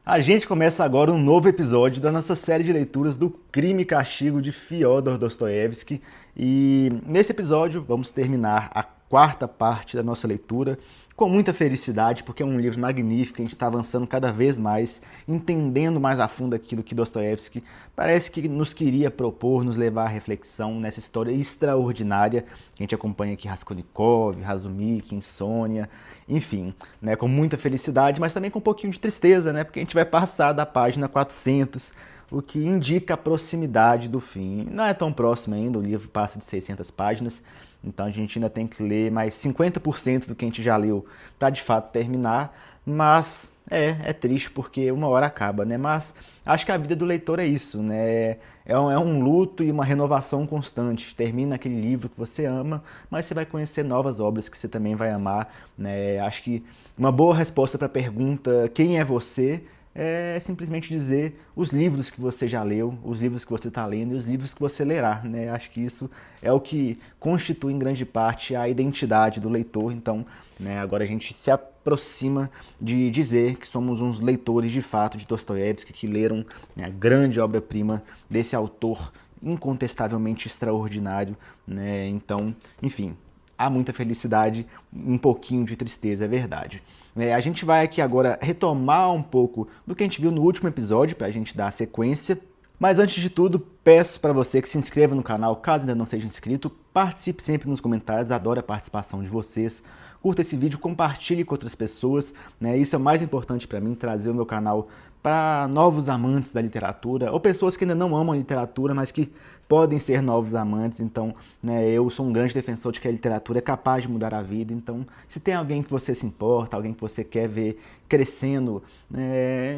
A gente começa agora um novo episódio da nossa série de leituras do Crime e Castigo de Fyodor Dostoiévski. E nesse episódio vamos terminar a quarta parte da nossa leitura com muita felicidade, porque é um livro magnífico, a gente está avançando cada vez mais, entendendo mais a fundo aquilo que Dostoiévski parece que nos queria propor, nos levar à reflexão nessa história extraordinária que a gente acompanha aqui Raskolnikov, Razumik, Insônia, enfim, né, com muita felicidade, mas também com um pouquinho de tristeza, né, porque a gente vai passar da página 400, o que indica a proximidade do fim. Não é tão próximo ainda, o livro passa de 600 páginas, então a gente ainda tem que ler mais 50% do que a gente já leu para de fato terminar, mas é triste porque uma hora acaba, né? Mas acho que a vida do leitor é isso, né? É um luto e uma renovação constante. Termina aquele livro que você ama, mas você vai conhecer novas obras que você também vai amar, né? Acho que uma boa resposta para a pergunta quem é você é simplesmente dizer os livros que você já leu, os livros que você está lendo e os livros que você lerá, né? Acho que isso é o que constitui em grande parte a identidade do leitor. Então, né, agora a gente se aproxima de dizer que somos uns leitores de fato de Dostoiévski, que leram, né, a grande obra-prima desse autor incontestavelmente extraordinário, né? Então, enfim, há muita felicidade, um pouquinho de tristeza, é verdade. A gente vai aqui agora retomar um pouco do que a gente viu no último episódio, para a gente dar a sequência. Mas antes de tudo, peço para você que se inscreva no canal, caso ainda não seja inscrito, participe sempre nos comentários, adoro a participação de vocês. Curta esse vídeo, compartilhe com outras pessoas, né? Isso é o mais importante para mim, trazer o meu canal para novos amantes da literatura, ou pessoas que ainda não amam a literatura, mas que podem ser novos amantes. Então, né, eu sou um grande defensor de que a literatura é capaz de mudar a vida. Então, se tem alguém que você se importa, alguém que você quer ver crescendo,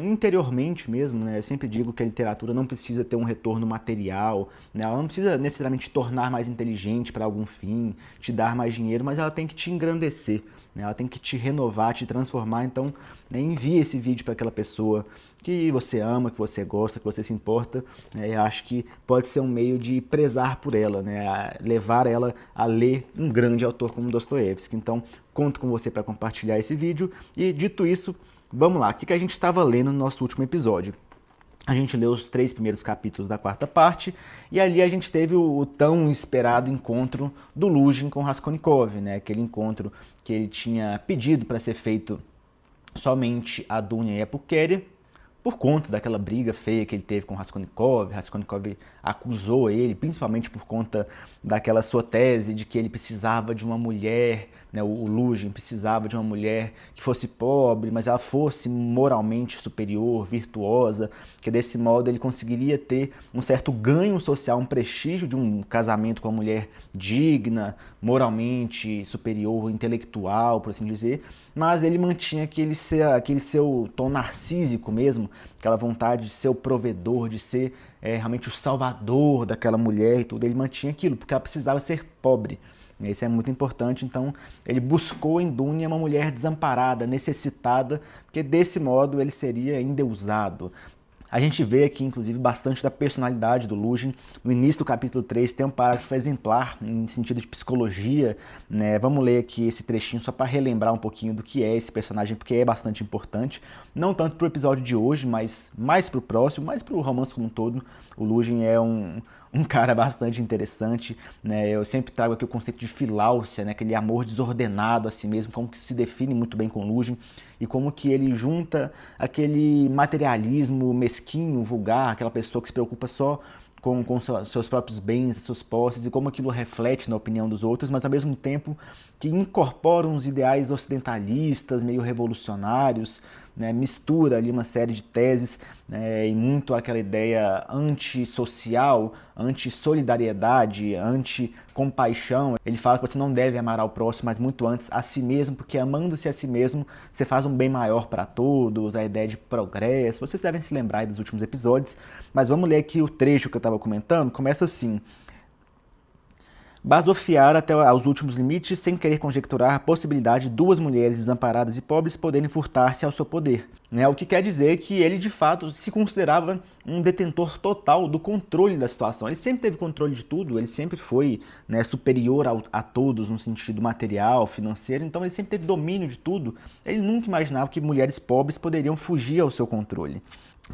interiormente mesmo, né, eu sempre digo que a literatura não precisa ter um retorno material, né, ela não precisa necessariamente te tornar mais inteligente para algum fim, te dar mais dinheiro, mas ela tem que te engrandecer, né, ela tem que te renovar, te transformar. Então, né, envie esse vídeo para aquela pessoa que você ama, que você gosta, que você se importa, né? Eu acho que pode ser um meio de prezar por ela, né? Levar ela a ler um grande autor como Dostoiévski. Então, conto com você para compartilhar esse vídeo. E, dito isso, vamos lá. O que a gente estava lendo no nosso último episódio? A gente leu os 3 primeiros capítulos da quarta parte, e ali a gente teve o tão esperado encontro do Luzhin com Raskolnikov, né? Aquele encontro que ele tinha pedido para ser feito somente a Dunya e a Pulcheria, por conta daquela briga feia que ele teve com Raskolnikov. Raskolnikov acusou ele, principalmente por conta daquela sua tese de que ele precisava de uma mulher, né, o Luzhin precisava de uma mulher que fosse pobre, mas ela fosse moralmente superior, virtuosa, que desse modo ele conseguiria ter um certo ganho social, um prestígio de um casamento com uma mulher digna, moralmente superior, intelectual, por assim dizer, mas ele mantinha aquele seu tom narcísico mesmo, aquela vontade de ser o provedor, de ser realmente o salvador daquela mulher e tudo. Ele mantinha aquilo, porque ela precisava ser pobre. Isso é muito importante. Então ele buscou em Dunya uma mulher desamparada, necessitada, porque desse modo ele seria endeusado. A gente vê aqui, inclusive, bastante da personalidade do Luzhin. No início do capítulo 3 tem um parágrafo exemplar em sentido de psicologia, né? Vamos ler aqui esse trechinho só para relembrar um pouquinho do que é esse personagem, porque é bastante importante. Não tanto para o episódio de hoje, mas mais para o próximo, mais para o romance como um todo. O Luzhin é um cara bastante interessante, né? Eu sempre trago aqui o conceito de filáusia, né? Aquele amor desordenado a si mesmo, como que se define muito bem com o Luzhin, e como que ele junta aquele materialismo mesquinho, vulgar, aquela pessoa que se preocupa só com seus próprios bens, suas posses, e como aquilo reflete na opinião dos outros, mas ao mesmo tempo que incorpora uns ideais ocidentalistas, meio revolucionários, né, mistura ali uma série de teses, né, e muito aquela ideia antissocial, anti-solidariedade, anti-compaixão. Ele fala que você não deve amar ao próximo, mas muito antes a si mesmo, porque amando-se a si mesmo, você faz um bem maior para todos, a ideia de progresso. Vocês devem se lembrar aí dos últimos episódios, mas vamos ler aqui o trecho que eu estava comentando. Começa assim: basofiar até aos últimos limites, sem querer conjecturar a possibilidade de duas mulheres desamparadas e pobres poderem furtar-se ao seu poder. né? O que quer dizer que ele de fato se considerava um detentor total do controle da situação. Ele sempre teve controle de tudo, ele sempre foi, né, superior a todos no sentido material, financeiro, então ele sempre teve domínio de tudo. Ele nunca imaginava que mulheres pobres poderiam fugir ao seu controle.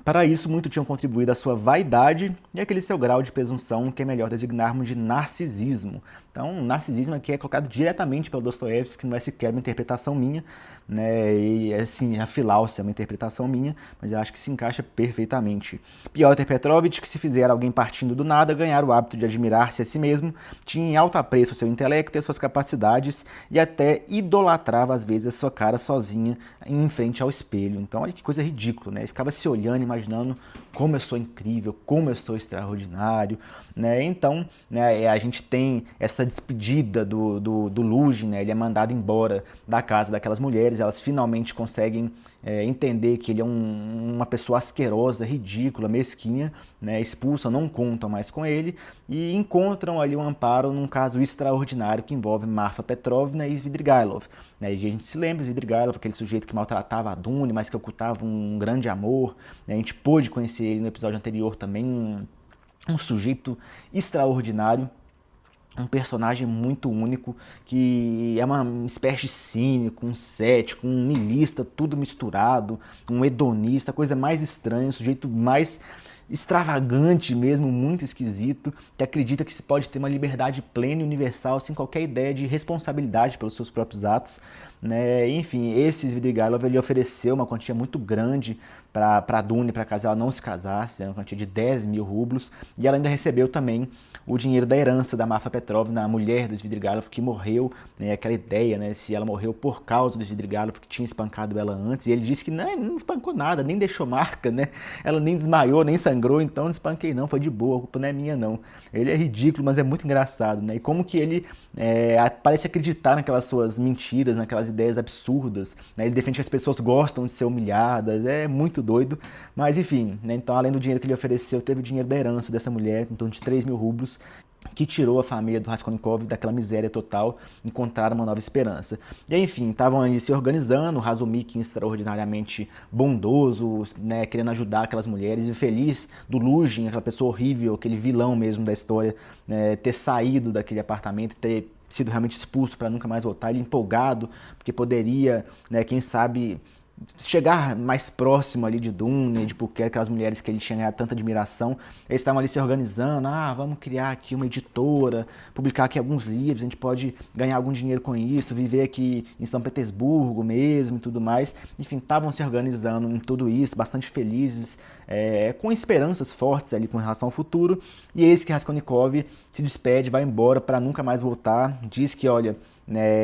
Para isso, muito tinham contribuído a sua vaidade e aquele seu grau de presunção que é melhor designarmos de narcisismo. Então, narcisismo aqui é colocado diretamente pelo Dostoiévski, que não é sequer uma interpretação minha, né? E assim, a Filáusia é uma interpretação minha, mas eu acho que se encaixa perfeitamente. Piotr Petrovich, que se fizera alguém partindo do nada, ganhar o hábito de admirar-se a si mesmo, tinha em alto apreço o seu intelecto e as suas capacidades e até idolatrava às vezes a sua cara sozinha em frente ao espelho. Então, olha que coisa ridícula, né? Ele ficava se olhando, imaginando como eu sou incrível, como eu sou extraordinário, né? Então, né, a gente tem essa despedida do Luzhin, né? Ele é mandado embora da casa daquelas mulheres, elas finalmente conseguem entender que ele é uma pessoa asquerosa, ridícula, mesquinha, né? Expulsam, não contam mais com ele e encontram ali um amparo num caso extraordinário que envolve Marfa Petrovna e Svidrigailov, né? E a gente se lembra, Svidrigailov, aquele sujeito que maltratava a Dune, mas que ocultava um grande amor, né? A gente pôde conhecer ele no episódio anterior também, um sujeito extraordinário, um personagem muito único, que é uma espécie de cínico, um cético, um niilista, tudo misturado, um hedonista, a coisa mais estranha, o sujeito mais extravagante mesmo, muito esquisito, que acredita que se pode ter uma liberdade plena e universal sem qualquer ideia de responsabilidade pelos seus próprios atos, né? Enfim, esse Svidrigailov, ele ofereceu uma quantia muito grande para Dune, para caso ela não se casasse, uma quantia de 10 mil rublos, e ela ainda recebeu também o dinheiro da herança da Marfa Petrovna, a mulher do Svidrigailov, que morreu, né, aquela ideia, né, se ela morreu por causa do Svidrigailov, que tinha espancado ela antes, e ele disse que não espancou nada, nem deixou marca, né, ela nem desmaiou, nem sangrou, então não espanquei não, foi de boa, a culpa não é minha não. Ele é ridículo, mas é muito engraçado, né, e como que ele parece acreditar naquelas suas mentiras, naquelas ideias absurdas, né, ele defende que as pessoas gostam de ser humilhadas, é muito doido, mas enfim, né, então além do dinheiro que ele ofereceu, teve o dinheiro da herança dessa mulher, em torno de 3 mil rublos, que tirou a família do Raskolnikov daquela miséria total, encontraram uma nova esperança. E aí, enfim, estavam ali se organizando, o Razumikin extraordinariamente bondoso, né, querendo ajudar aquelas mulheres, e feliz do Luzhin, aquela pessoa horrível, aquele vilão mesmo da história, né, ter saído daquele apartamento, ter sido realmente expulso para nunca mais voltar, ele empolgado, porque poderia, né, quem sabe, chegar mais próximo ali de Dune, de porque aquelas mulheres que ele tinha ganhado tanta admiração, eles estavam ali se organizando, vamos criar aqui uma editora, publicar aqui alguns livros, a gente pode ganhar algum dinheiro com isso, viver aqui em São Petersburgo mesmo e tudo mais. Enfim, estavam se organizando em tudo isso, bastante felizes, com esperanças fortes ali com relação ao futuro, e eis que Raskolnikov se despede, vai embora para nunca mais voltar, diz que, olha,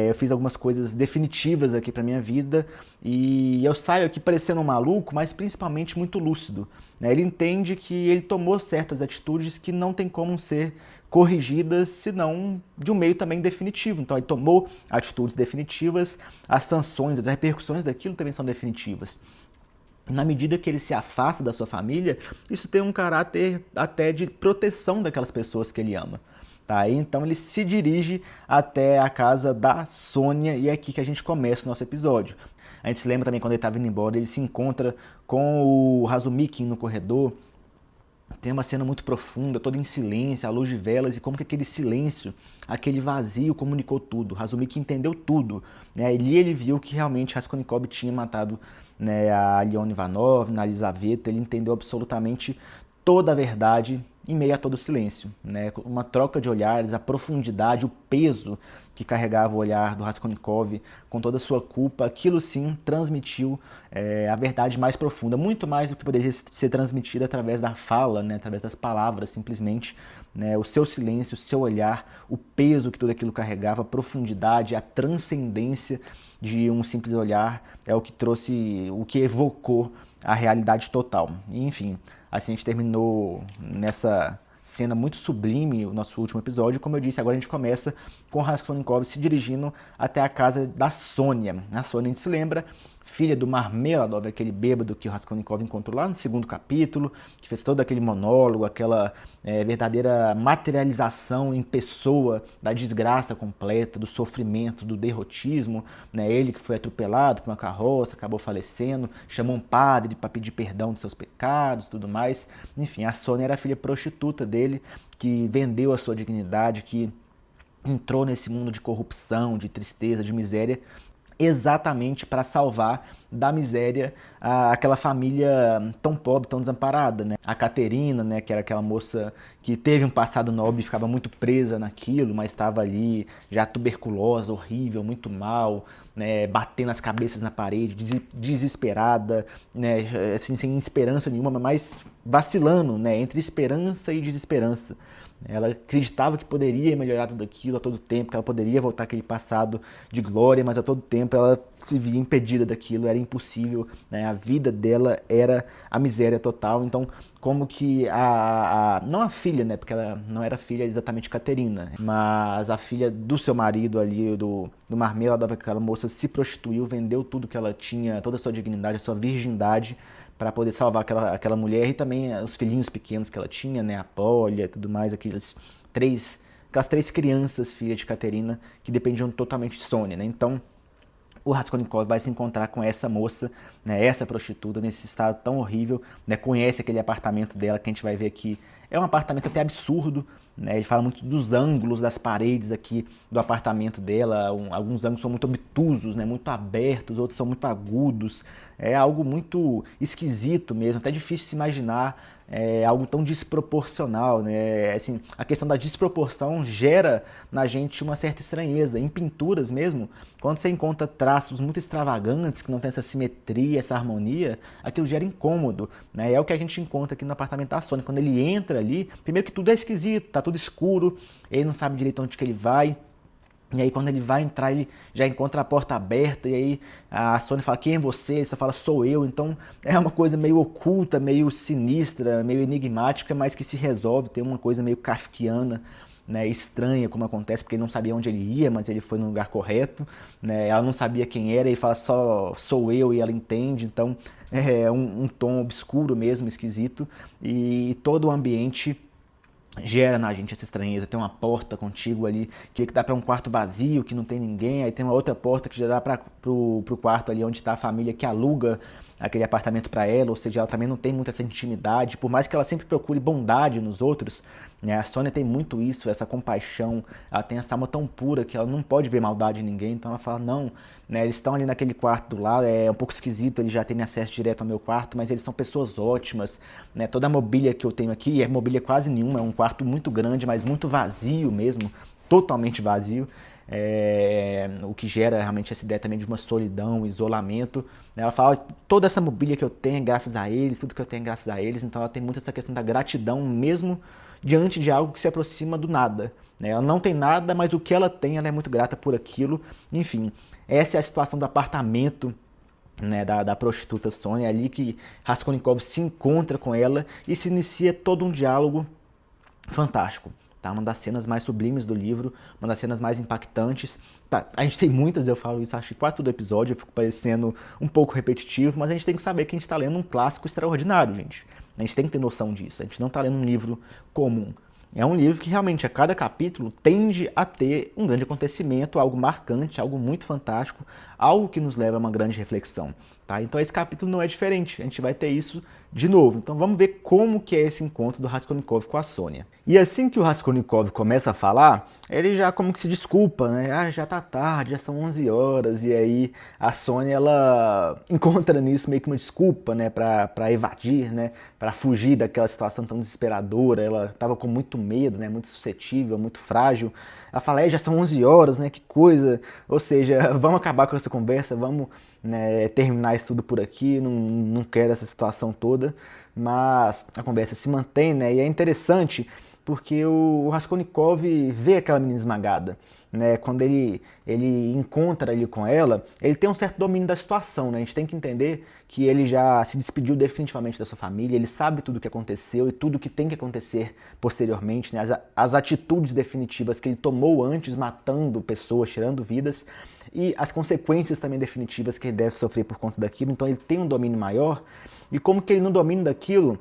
eu fiz algumas coisas definitivas aqui para minha vida e eu saio aqui parecendo um maluco, mas principalmente muito lúcido. Ele entende que ele tomou certas atitudes que não tem como ser corrigidas, senão de um meio também definitivo. Então ele tomou atitudes definitivas, as sanções, as repercussões daquilo também são definitivas. Na medida que ele se afasta da sua família, isso tem um caráter até de proteção daquelas pessoas que ele ama. Tá? Então ele se dirige até a casa da Sônia e é aqui que a gente começa o nosso episódio. A gente se lembra também quando ele estava indo embora, ele se encontra com o Razumikin no corredor. Tem uma cena muito profunda, toda em silêncio, à luz de velas, e como que aquele silêncio, aquele vazio comunicou tudo. Razumikin entendeu tudo, né? Ali ele viu que realmente Raskolnikov tinha matado, né, a Leon Ivanovna, a Elizaveta, ele entendeu absolutamente toda a verdade em meio a todo o silêncio, né? Uma troca de olhares, a profundidade, o peso que carregava o olhar do Raskolnikov com toda a sua culpa, aquilo sim transmitiu a verdade mais profunda, muito mais do que poderia ser transmitida através da fala, né? Através das palavras, simplesmente, né? O seu silêncio, o seu olhar, o peso que tudo aquilo carregava, a profundidade, a transcendência de um simples olhar é o que trouxe, o que evocou a realidade total. E, enfim, assim a gente terminou nessa cena muito sublime o nosso último episódio. Como eu disse, agora a gente começa com Raskolnikov se dirigindo até a casa da Sônia. A Sônia, a gente se lembra, filha do Marmeladov, aquele bêbado que o Raskolnikov encontrou lá no segundo capítulo, que fez todo aquele monólogo, aquela verdadeira materialização em pessoa da desgraça completa, do sofrimento, do derrotismo, né? Ele que foi atropelado por uma carroça, acabou falecendo, chamou um padre para pedir perdão dos seus pecados, tudo mais. Enfim, a Sônia era a filha prostituta dele, que vendeu a sua dignidade, que entrou nesse mundo de corrupção, de tristeza, de miséria, exatamente para salvar da miséria aquela família tão pobre, tão desamparada, né? A Caterina, né, que era aquela moça que teve um passado nobre e ficava muito presa naquilo, mas estava ali já tuberculosa, horrível, muito mal, né, batendo as cabeças na parede, desesperada, né, assim, sem esperança nenhuma, mas vacilando, né, entre esperança e desesperança. Ela acreditava que poderia melhorar tudo aquilo a todo tempo, que ela poderia voltar àquele passado de glória, mas a todo tempo ela se via impedida daquilo, era impossível, né? A vida dela era a miséria total. Então, como que não a filha, né? Porque ela não era filha exatamente Caterina, mas a filha do seu marido ali, do Marmeladov, aquela moça se prostituiu, vendeu tudo que ela tinha, toda a sua dignidade, a sua virgindade, para poder salvar aquela mulher e também os filhinhos pequenos que ela tinha, né, a Polya e tudo mais, aquelas três crianças, filhas de Caterina, que dependiam totalmente de Sônia, né? Então, o Raskolnikov vai se encontrar com essa moça, né, essa prostituta, nesse estado tão horrível, né, conhece aquele apartamento dela, que a gente vai ver aqui, é um apartamento até absurdo, né, ele fala muito dos ângulos das paredes aqui do apartamento dela, alguns ângulos são muito obtusos, né, muito abertos, outros são muito agudos, é algo muito esquisito mesmo, até difícil de se imaginar, algo tão desproporcional, né? Assim, a questão da desproporção gera na gente uma certa estranheza. Em pinturas mesmo, quando você encontra traços muito extravagantes, que não tem essa simetria, essa harmonia, aquilo gera incômodo, né? É o que a gente encontra aqui no apartamento da Sônia. Quando ele entra ali, primeiro que tudo é esquisito, tá tudo escuro, ele não sabe direito onde que ele vai. E aí quando ele vai entrar, ele já encontra a porta aberta, e aí a Sônia fala, quem é você? Ele só fala, sou eu. Então é uma coisa meio oculta, meio sinistra, meio enigmática, mas que se resolve, tem uma coisa meio kafkiana, né, estranha como acontece, porque ele não sabia onde ele ia, mas ele foi no lugar correto, né, ela não sabia quem era, ele fala, só sou eu, e ela entende, então é um tom obscuro mesmo, esquisito, e todo o ambiente gera na gente essa estranheza. Tem uma porta contigo ali que dá para um quarto vazio, que não tem ninguém, aí tem uma outra porta que já dá para pro quarto ali onde está a família que aluga aquele apartamento para ela, ou seja, ela também não tem muita essa intimidade, por mais que ela sempre procure bondade nos outros, né? A Sônia tem muito isso, essa compaixão, ela tem essa alma tão pura que ela não pode ver maldade em ninguém, então ela fala, não, né, eles estão ali naquele quarto do lado, é um pouco esquisito, eles já têm acesso direto ao meu quarto, mas eles são pessoas ótimas, né, toda a mobília que eu tenho aqui, é mobília quase nenhuma, é um quarto muito grande, mas muito vazio mesmo, totalmente vazio, o que gera realmente essa ideia também de uma solidão, isolamento, né? Ela fala, toda essa mobília que eu tenho é graças a eles, tudo que eu tenho é graças a eles, então ela tem muito essa questão da gratidão mesmo diante de algo que se aproxima do nada, né? Ela não tem nada, mas o que ela tem, ela é muito grata por aquilo, enfim, essa é a situação do apartamento, né, da prostituta Sônia, ali que Raskolnikov se encontra com ela e se inicia todo um diálogo fantástico. Tá? Uma das cenas mais sublimes do livro, uma das cenas mais impactantes. Tá, a gente tem muitas, eu falo isso, acho que quase todo episódio, eu fico parecendo um pouco repetitivo, mas a gente tem que saber que a gente está lendo um clássico extraordinário, gente. A gente tem que ter noção disso, a gente não está lendo um livro comum. É um livro que realmente a cada capítulo tende a ter um grande acontecimento, algo marcante, algo muito fantástico, algo que nos leva a uma grande reflexão. Tá? Então esse capítulo não é diferente, a gente vai ter isso de novo. Então vamos ver como que é esse encontro do Raskolnikov com a Sônia. E assim que o Raskolnikov começa a falar, ele já como que se desculpa, né? Ah, já tá tarde, já são 11 horas, e aí a Sônia, ela encontra nisso meio que uma desculpa, né, pra evadir, né, pra fugir daquela situação tão desesperadora. Ela tava com muito medo, né, muito suscetível, muito frágil. Ela fala, já são 11 horas, né, que coisa, ou seja, vamos acabar com essa conversa, vamos, né, terminar isso tudo por aqui, não quero essa situação toda, mas a conversa se mantém, né, e é interessante porque o Raskolnikov vê aquela menina esmagada, né? Quando ele encontra ali com ela, ele tem um certo domínio da situação, né? A gente tem que entender que ele já se despediu definitivamente da sua família, ele sabe tudo o que aconteceu e tudo o que tem que acontecer posteriormente, né? As atitudes definitivas que ele tomou antes, matando pessoas, tirando vidas, e as consequências também definitivas que ele deve sofrer por conta daquilo. Então ele tem um domínio maior, e como que ele no domínio daquilo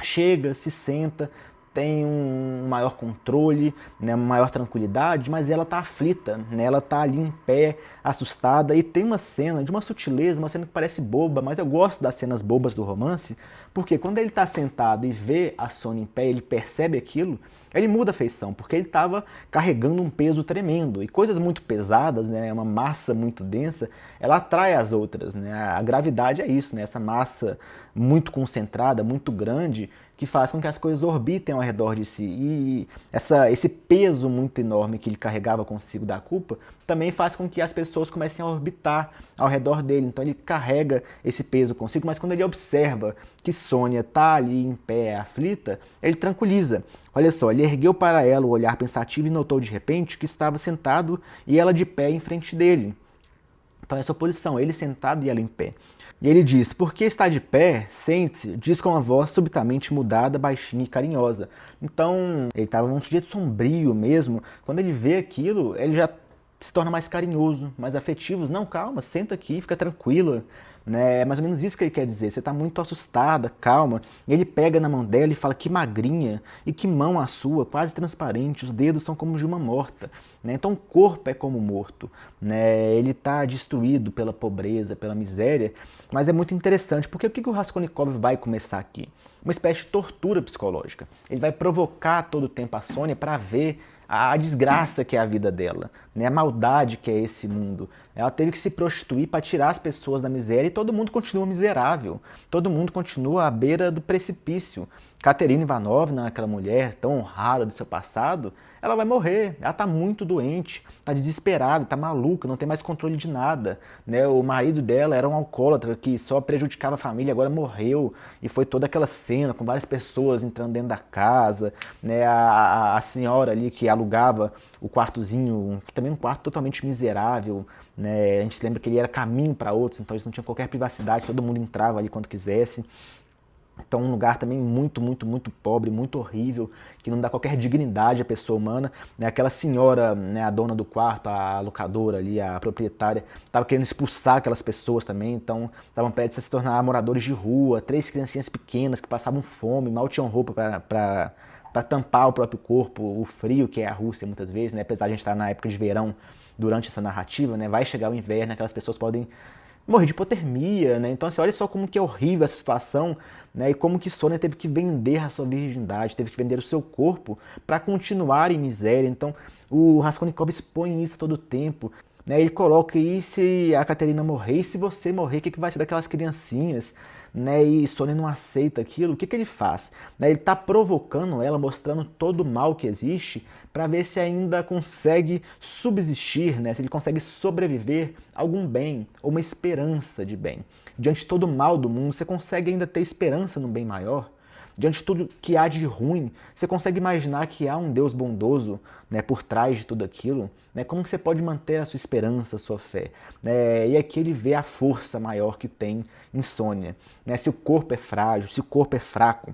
chega, se senta, tem um maior controle, né, uma maior tranquilidade, mas ela está aflita, né, ela está ali em pé, assustada, e tem uma cena de uma sutileza, uma cena que parece boba, mas eu gosto das cenas bobas do romance, porque quando ele está sentado e vê a Sônia em pé, ele percebe aquilo, ele muda a feição, porque ele estava carregando um peso tremendo, e coisas muito pesadas, né, uma massa muito densa, ela atrai as outras, né, a gravidade é isso, né, essa massa muito concentrada, muito grande, que faz com que as coisas orbitem ao redor de si. E esse peso muito enorme que ele carregava consigo da culpa também faz com que as pessoas comecem a orbitar ao redor dele. Então ele carrega esse peso consigo, mas quando ele observa que Sônia está ali em pé, aflita, ele tranquiliza. Olha só, ele ergueu para ela o olhar pensativo e notou de repente que estava sentado e ela de pé em frente dele. Então essa posição, ele sentado e ela em pé. E ele diz, por que está de pé? Sente-se, diz com uma voz subitamente mudada, baixinha e carinhosa. Então, ele estava num sujeito sombrio mesmo. Quando ele vê aquilo, ele já se torna mais carinhoso, mais afetivo. Não, calma, senta aqui, fica tranquila. Né? É mais ou menos isso que ele quer dizer. Você está muito assustada, calma. E ele pega na mão dela e fala, que magrinha, e que mão a sua, quase transparente, os dedos são como de uma morta. Né? Então o corpo é como morto. Né? Ele está destruído pela pobreza, pela miséria, mas é muito interessante, porque o que o Raskolnikov vai começar aqui? Uma espécie de tortura psicológica. Ele vai provocar todo o tempo a Sônia para ver a desgraça que é a vida dela, né? A maldade que é esse mundo. Ela teve que se prostituir para tirar as pessoas da miséria e todo mundo continua miserável. Todo mundo continua à beira do precipício. Katerina Ivanovna, aquela mulher tão honrada do seu passado, ela vai morrer. Ela está muito doente, está desesperada, está maluca, não tem mais controle de nada. Né? O marido dela era um alcoólatra que só prejudicava a família, agora morreu. E foi toda aquela cena com várias pessoas entrando dentro da casa. Né? A senhora ali que alugava o quartozinho, também um quarto totalmente miserável. Né? A gente lembra que ele era caminho para outros, então eles não tinham qualquer privacidade, todo mundo entrava ali quando quisesse. Então um lugar também muito, muito, muito pobre, muito horrível, que não dá qualquer dignidade à pessoa humana. Né? Aquela senhora, né, a dona do quarto, a locadora ali, a proprietária, estava querendo expulsar aquelas pessoas também, então estavam prestes a se tornar moradores de rua, 3 criancinhas pequenas que passavam fome, mal tinham roupa para tampar o próprio corpo, o frio que é a Rússia muitas vezes, né? Apesar de a gente estar na época de verão durante essa narrativa, né? Vai chegar o inverno, aquelas pessoas podem morrer de hipotermia, né? Então, assim, olha só como que é horrível essa situação, né? E como que Sônia teve que vender a sua virgindade, teve que vender o seu corpo para continuar em miséria. Então, o Raskolnikov expõe isso todo o tempo. Né? Ele coloca, e se a Katerina morrer, e se você morrer, o que vai ser daquelas criancinhas? Né, e Sônia não aceita aquilo, o que ele faz? Né, ele está provocando ela, mostrando todo o mal que existe, para ver se ainda consegue subsistir, né, se ele consegue sobreviver a algum bem, ou uma esperança de bem. Diante de todo o mal do mundo, você consegue ainda ter esperança no bem maior? Diante de tudo que há de ruim, você consegue imaginar que há um Deus bondoso, né, por trás de tudo aquilo? Né? Como que você pode manter a sua esperança, a sua fé? E aqui ele vê a força maior que tem em Sônia. Né? Se o corpo é frágil, se o corpo é fraco,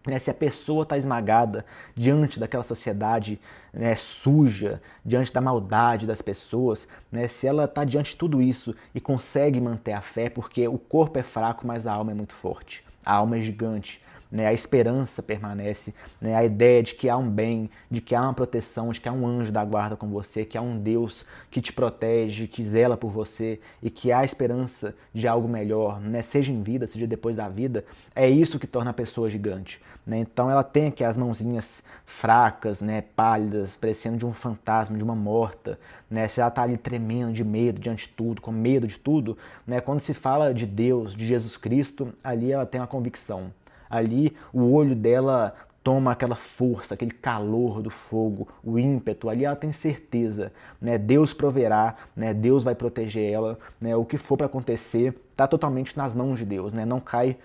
né, se a pessoa está esmagada diante daquela sociedade, né, suja, diante da maldade das pessoas, né, se ela está diante de tudo isso e consegue manter a fé, porque o corpo é fraco, mas a alma é muito forte, a alma é gigante. Né, a esperança permanece, né, a ideia de que há um bem, de que há uma proteção, de que há um anjo da guarda com você, que há um Deus que te protege, que zela por você e que há esperança de algo melhor, né, seja em vida, seja depois da vida, é isso que torna a pessoa gigante. Né? Então ela tem aqui as mãozinhas fracas, né, pálidas, parecendo de um fantasma, de uma morta. Né? Se ela está ali tremendo de medo diante de tudo, com medo de tudo, né, quando se fala de Deus, de Jesus Cristo, ali ela tem uma convicção. Ali o olho dela toma aquela força, aquele calor do fogo, o ímpeto, ali ela tem certeza, né? Deus proverá, né? Deus vai proteger ela, né? O que for para acontecer está totalmente nas mãos de Deus, né? Não cai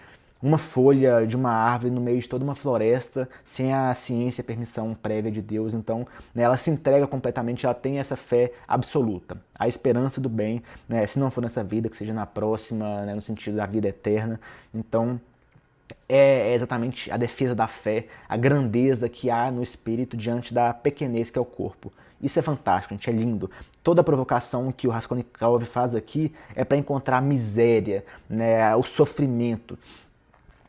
uma folha de uma árvore no meio de toda uma floresta, sem a ciência e a permissão prévia de Deus. Então, né, ela se entrega completamente, ela tem essa fé absoluta, a esperança do bem, né, se não for nessa vida, que seja na próxima, né, no sentido da vida eterna. Então, é exatamente a defesa da fé, a grandeza que há no espírito diante da pequenez que é o corpo. Isso é fantástico, gente, é lindo. Toda a provocação que o Raskolnikov faz aqui é para encontrar a miséria, né, o sofrimento.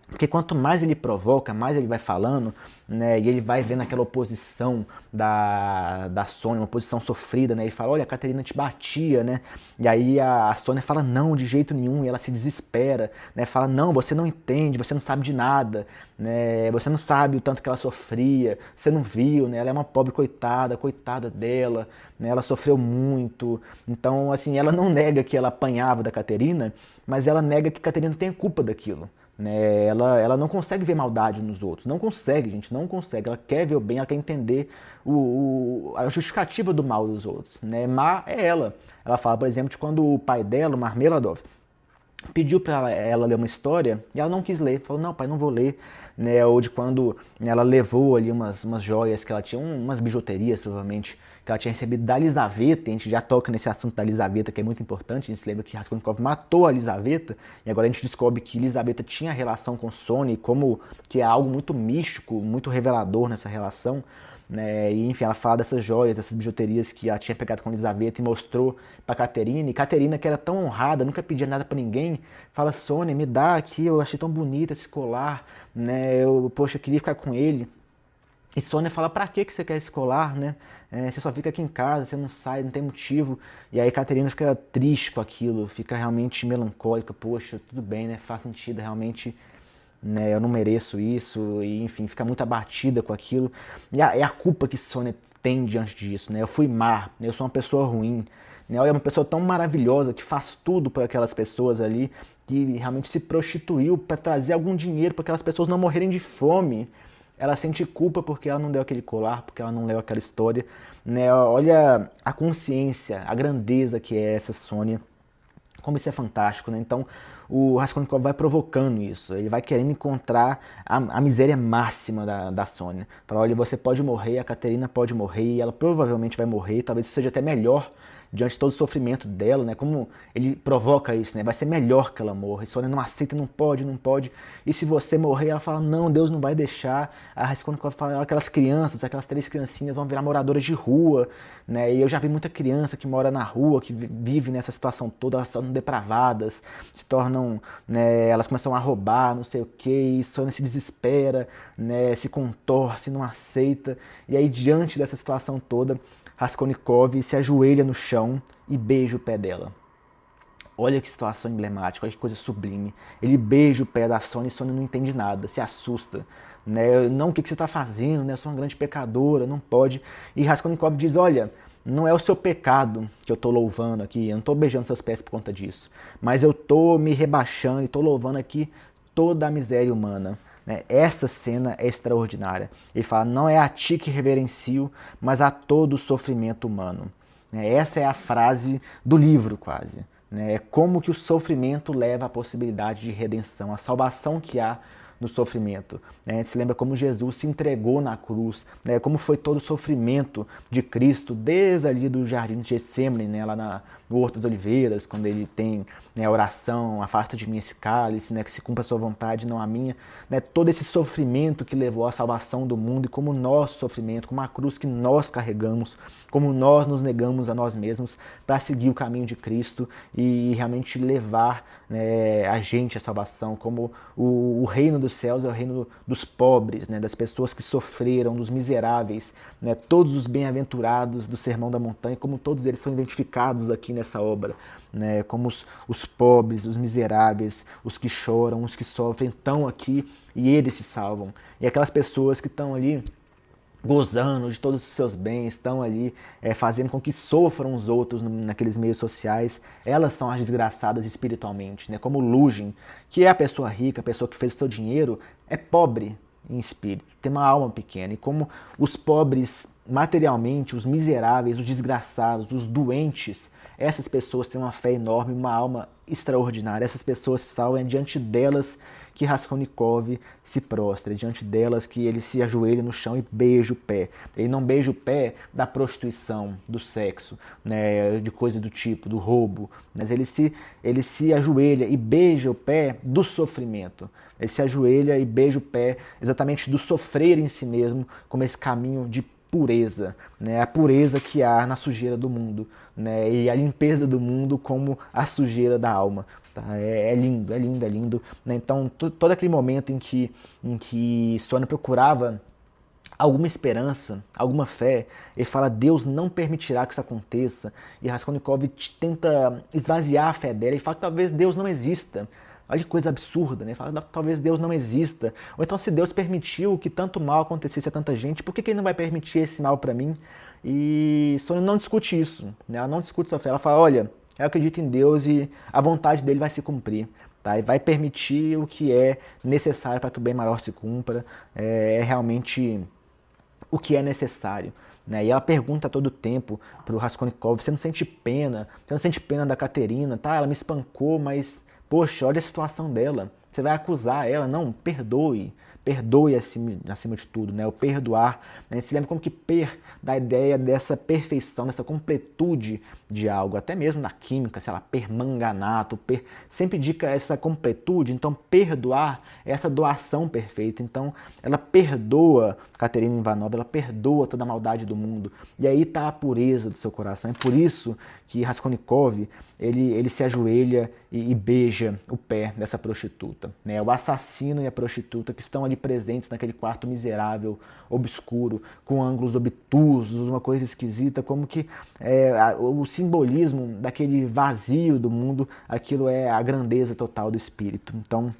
Porque quanto mais ele provoca, mais ele vai falando, né, e ele vai vendo aquela oposição da Sônia, uma oposição sofrida, né, ele fala, olha, a Caterina te batia, né, e aí a Sônia fala, não, de jeito nenhum, e ela se desespera, né, fala, não, você não entende, você não sabe de nada, né, você não sabe o tanto que ela sofria, você não viu, né, ela é uma pobre coitada, coitada dela, né, ela sofreu muito, então, assim, ela não nega que ela apanhava da Caterina, mas ela nega que a Caterina tem culpa daquilo. Né? Ela não consegue ver maldade nos outros, não consegue, gente, não consegue. Ela quer ver o bem, ela quer entender a justificativa do mal dos outros. Né? Má é ela. Ela fala, por exemplo, de quando o pai dela, o Marmeladov, pediu para ela ler uma história e ela não quis ler. Falou, não, pai, não vou ler. Né? Ou de quando ela levou ali umas joias que ela tinha, umas bijuterias, provavelmente, que ela tinha recebido da Lisaveta. A gente já toca nesse assunto da Lisaveta, que é muito importante. A gente se lembra que Raskolnikov matou a Lisaveta e agora a gente descobre que Lisaveta tinha relação com Sônia, como que é algo muito místico, muito revelador nessa relação. Né? E, enfim, ela fala dessas joias, dessas bijuterias que ela tinha pegado com Lisaveta e mostrou para Caterina. E Caterina, que era tão honrada, nunca pedia nada para ninguém, fala, Sônia, me dá aqui, eu achei tão bonito esse colar, né? Poxa, eu queria ficar com ele. E Sônia fala, pra que você quer esse colar, né? Você só fica aqui em casa, você não sai, não tem motivo. E aí Caterina fica triste com aquilo, fica realmente melancólica, poxa, tudo bem, né? Faz sentido, realmente, né, eu não mereço isso, e enfim, fica muito abatida com aquilo. E a culpa que Sônia tem diante disso, né? Eu fui má, eu sou uma pessoa ruim, né? Olha, uma pessoa tão maravilhosa que faz tudo para aquelas pessoas ali, que realmente se prostituiu para trazer algum dinheiro para aquelas pessoas não morrerem de fome. Ela sente culpa porque ela não deu aquele colar, porque ela não leu aquela história, né? Olha a consciência, a grandeza que é essa Sônia. Como isso é fantástico, né? Então o Raskolnikov vai provocando isso, ele vai querendo encontrar a miséria máxima da Sônia. Fala, olha, você pode morrer, a Caterina pode morrer, e ela provavelmente vai morrer, talvez seja até melhor diante de todo o sofrimento dela, né? Como ele provoca isso, né? Vai ser melhor que ela morra. E Sônia não aceita, não pode, não pode. E se você morrer, ela fala, não, Deus não vai deixar. A Raskolnikov fala, aquelas crianças, aquelas 3 criancinhas vão virar moradoras de rua, né? E eu já vi muita criança que mora na rua, que vive nessa situação toda, elas se tornam depravadas, se tornam, né? Elas começam a roubar, não sei o que, e Sônia se desespera, né? Se contorce, não aceita. E aí, diante dessa situação toda, Raskolnikov se ajoelha no chão e beija o pé dela. Olha que situação emblemática, olha que coisa sublime. Ele beija o pé da Sônia e Sônia não entende nada, se assusta. Né? Não, o que você está fazendo? Né? Eu sou uma grande pecadora, não pode. E Raskolnikov diz, olha, não é o seu pecado que eu estou louvando aqui, eu não estou beijando seus pés por conta disso. Mas eu estou me rebaixando e estou louvando aqui toda a miséria humana. Essa cena é extraordinária. Ele fala, não é a ti que reverencio, mas a todo o sofrimento humano. Essa é a frase do livro, quase. É como que o sofrimento leva à possibilidade de redenção, a salvação que há no sofrimento. A gente se lembra como Jesus se entregou na cruz, como foi todo o sofrimento de Cristo, desde ali do jardim de Getsemane, lá no Horto das Oliveiras, quando ele tem a oração, afasta de mim esse cálice, que se cumpra a sua vontade, não a minha. Todo esse sofrimento que levou à salvação do mundo e como o nosso sofrimento, como a cruz que nós carregamos, como nós nos negamos a nós mesmos para seguir o caminho de Cristo e realmente levar a gente à salvação, como o reino dos céus é o reino dos pobres, das pessoas que sofreram, dos miseráveis, todos os bem-aventurados do Sermão da Montanha, como todos eles são identificados aqui nessa obra, como os pobres, os miseráveis, os que choram, os que sofrem, estão aqui e eles se salvam. E aquelas pessoas que estão ali gozando de todos os seus bens, estão ali fazendo com que sofram os outros naqueles meios sociais, elas são as desgraçadas espiritualmente, como Lugin, que é a pessoa rica, a pessoa que fez o seu dinheiro, é pobre em espírito, tem uma alma pequena, e como os pobres materialmente, os miseráveis, os desgraçados, os doentes, essas pessoas têm uma fé enorme, uma alma extraordinária, essas pessoas se salvam, é diante delas que Raskolnikov se prostra, diante delas que ele se ajoelha no chão e beija o pé. Ele não beija o pé da prostituição, do sexo, né, de coisa do tipo, do roubo, mas ele se ajoelha e beija o pé do sofrimento. Ele se ajoelha e beija o pé exatamente do sofrer em si mesmo, como esse caminho de pureza, né? A pureza que há na sujeira do mundo, né? E a limpeza do mundo como a sujeira da alma. Tá? É lindo, é lindo, é lindo. Né? Então, todo aquele momento em que Sônia procurava alguma esperança, alguma fé, ele fala, Deus não permitirá que isso aconteça, e Raskolnikov tenta esvaziar a fé dela e fala que talvez Deus não exista. Olha que coisa absurda, né? Fala, talvez Deus não exista. Ou então, se Deus permitiu que tanto mal acontecesse a tanta gente, por que ele não vai permitir esse mal para mim? E Sônia não discute isso, né? Ela não discute sua fé, ela fala, olha, eu acredito em Deus e a vontade dele vai se cumprir. Tá? E vai permitir o que é necessário para que o bem maior se cumpra. É realmente o que é necessário. Né? E ela pergunta a todo tempo pro Raskolnikov, você não sente pena? Você não sente pena da Katerina? Tá, ela me espancou, mas, poxa, olha a situação dela. Você vai acusar ela? Não, perdoe. Perdoe acima de tudo, né? O perdoar. Né? Se lembra como que da ideia dessa perfeição, dessa completude de algo, até mesmo na química, sei lá, permanganato, sempre indica essa completude. Então, perdoar é essa doação perfeita. Então, ela perdoa Katerina Ivanova, ela perdoa toda a maldade do mundo. E aí está a pureza do seu coração. É por isso que Raskolnikov, ele se ajoelha e beija o pé dessa prostituta. Né? O assassino e a prostituta que estão ali presentes naquele quarto miserável, obscuro, com ângulos obtusos, uma coisa esquisita, como que o simbolismo daquele vazio do mundo, aquilo é a grandeza total do espírito. Então,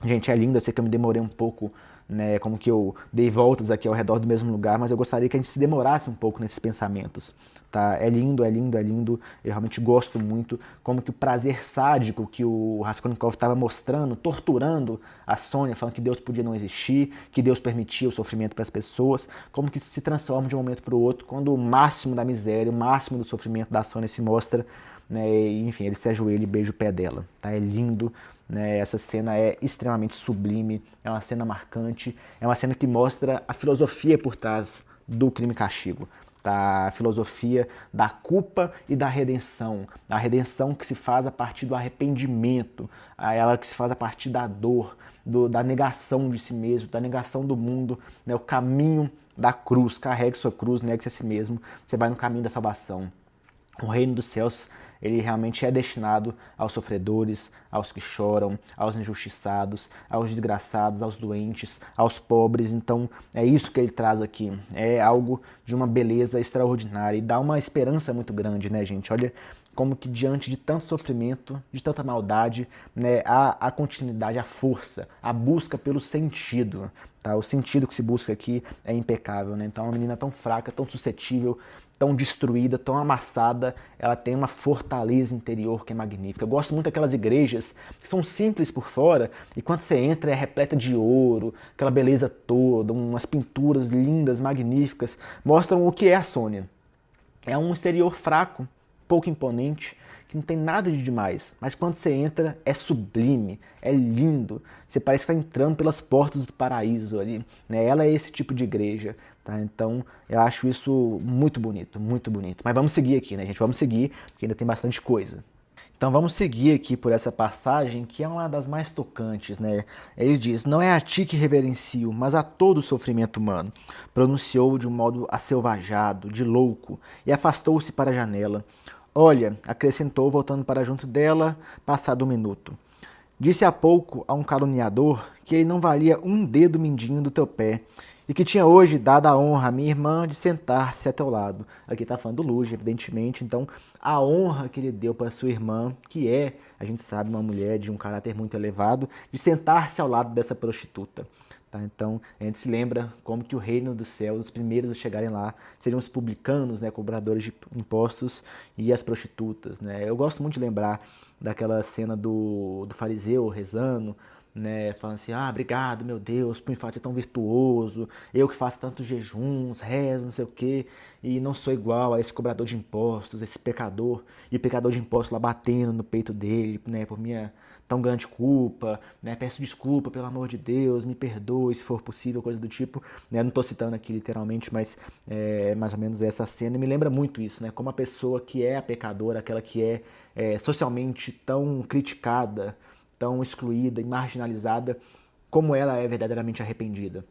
gente, é lindo, eu sei que eu me demorei um pouco, né, como que eu dei voltas aqui ao redor do mesmo lugar, mas eu gostaria que a gente se demorasse um pouco nesses pensamentos, tá? É lindo, é lindo, é lindo, eu realmente gosto muito, como que o prazer sádico que o Raskolnikov estava mostrando, torturando a Sônia, falando que Deus podia não existir, que Deus permitia o sofrimento para as pessoas, como que isso se transforma de um momento para o outro, quando o máximo da miséria, o máximo do sofrimento da Sônia se mostra, né, e, enfim, ele se ajoelha e beija o pé dela, tá? É lindo. Né, essa cena é extremamente sublime, é uma cena marcante, é uma cena que mostra a filosofia por trás do Crime e Castigo. Tá? A filosofia da culpa e da redenção. A redenção que se faz a partir do arrependimento, ela que se faz a partir da dor, da negação de si mesmo, da negação do mundo, né, o caminho da cruz. Carregue sua cruz, negue-se a si mesmo, você vai no caminho da salvação. O reino dos céus, ele realmente é destinado aos sofredores, aos que choram, aos injustiçados, aos desgraçados, aos doentes, aos pobres. Então, é isso que ele traz aqui. É algo de uma beleza extraordinária e dá uma esperança muito grande, né, gente? Olha como que diante de tanto sofrimento, de tanta maldade, né, há a continuidade, a força, a busca pelo sentido. Tá? O sentido que se busca aqui é impecável. Né? Então, uma menina tão fraca, tão suscetível, tão destruída, tão amassada, ela tem uma fortaleza interior que é magnífica. Eu gosto muito daquelas igrejas que são simples por fora e quando você entra é repleta de ouro, aquela beleza toda, umas pinturas lindas, magníficas, mostram o que é a Sônia. É um exterior fraco, pouco imponente, que não tem nada de demais, mas quando você entra é sublime, é lindo, você parece que está entrando pelas portas do paraíso ali, né? Ela é esse tipo de igreja, tá? Então eu acho isso muito bonito, mas vamos seguir aqui, né, gente? Vamos seguir, porque ainda tem bastante coisa. Então vamos seguir aqui por essa passagem que é uma das mais tocantes, né? Ele diz, não é a ti que reverencio, mas a todo o sofrimento humano. Pronunciou de um modo acelvajado, de louco, e afastou-se para a janela. Olha, acrescentou, voltando para junto dela, passado um minuto. Disse há pouco a um caluniador que ele não valia um dedo mindinho do teu pé e que tinha hoje dado a honra à minha irmã de sentar-se a teu lado. Aqui está falando do Luge, evidentemente, então a honra que ele deu para sua irmã, que é, a gente sabe, uma mulher de um caráter muito elevado, de sentar-se ao lado dessa prostituta. Tá? Então, a gente se lembra como que o reino dos céus, os primeiros a chegarem lá, seriam os publicanos, né, cobradores de impostos, e as prostitutas. Né? Eu gosto muito de lembrar daquela cena do fariseu rezando, né, falando assim, obrigado, meu Deus, por me fazer tão virtuoso, eu que faço tantos jejuns, rezo, não sei o quê, e não sou igual a esse cobrador de impostos, esse pecador, e o pecador de impostos lá batendo no peito dele, né, por minha tão grande culpa, né? Peço desculpa, pelo amor de Deus, me perdoe se for possível, coisa do tipo, né? Não estou citando aqui literalmente, mas é mais ou menos essa cena, e me lembra muito isso, né? Como a pessoa que é a pecadora, aquela que é socialmente tão criticada, tão excluída e marginalizada, como ela é verdadeiramente arrependida.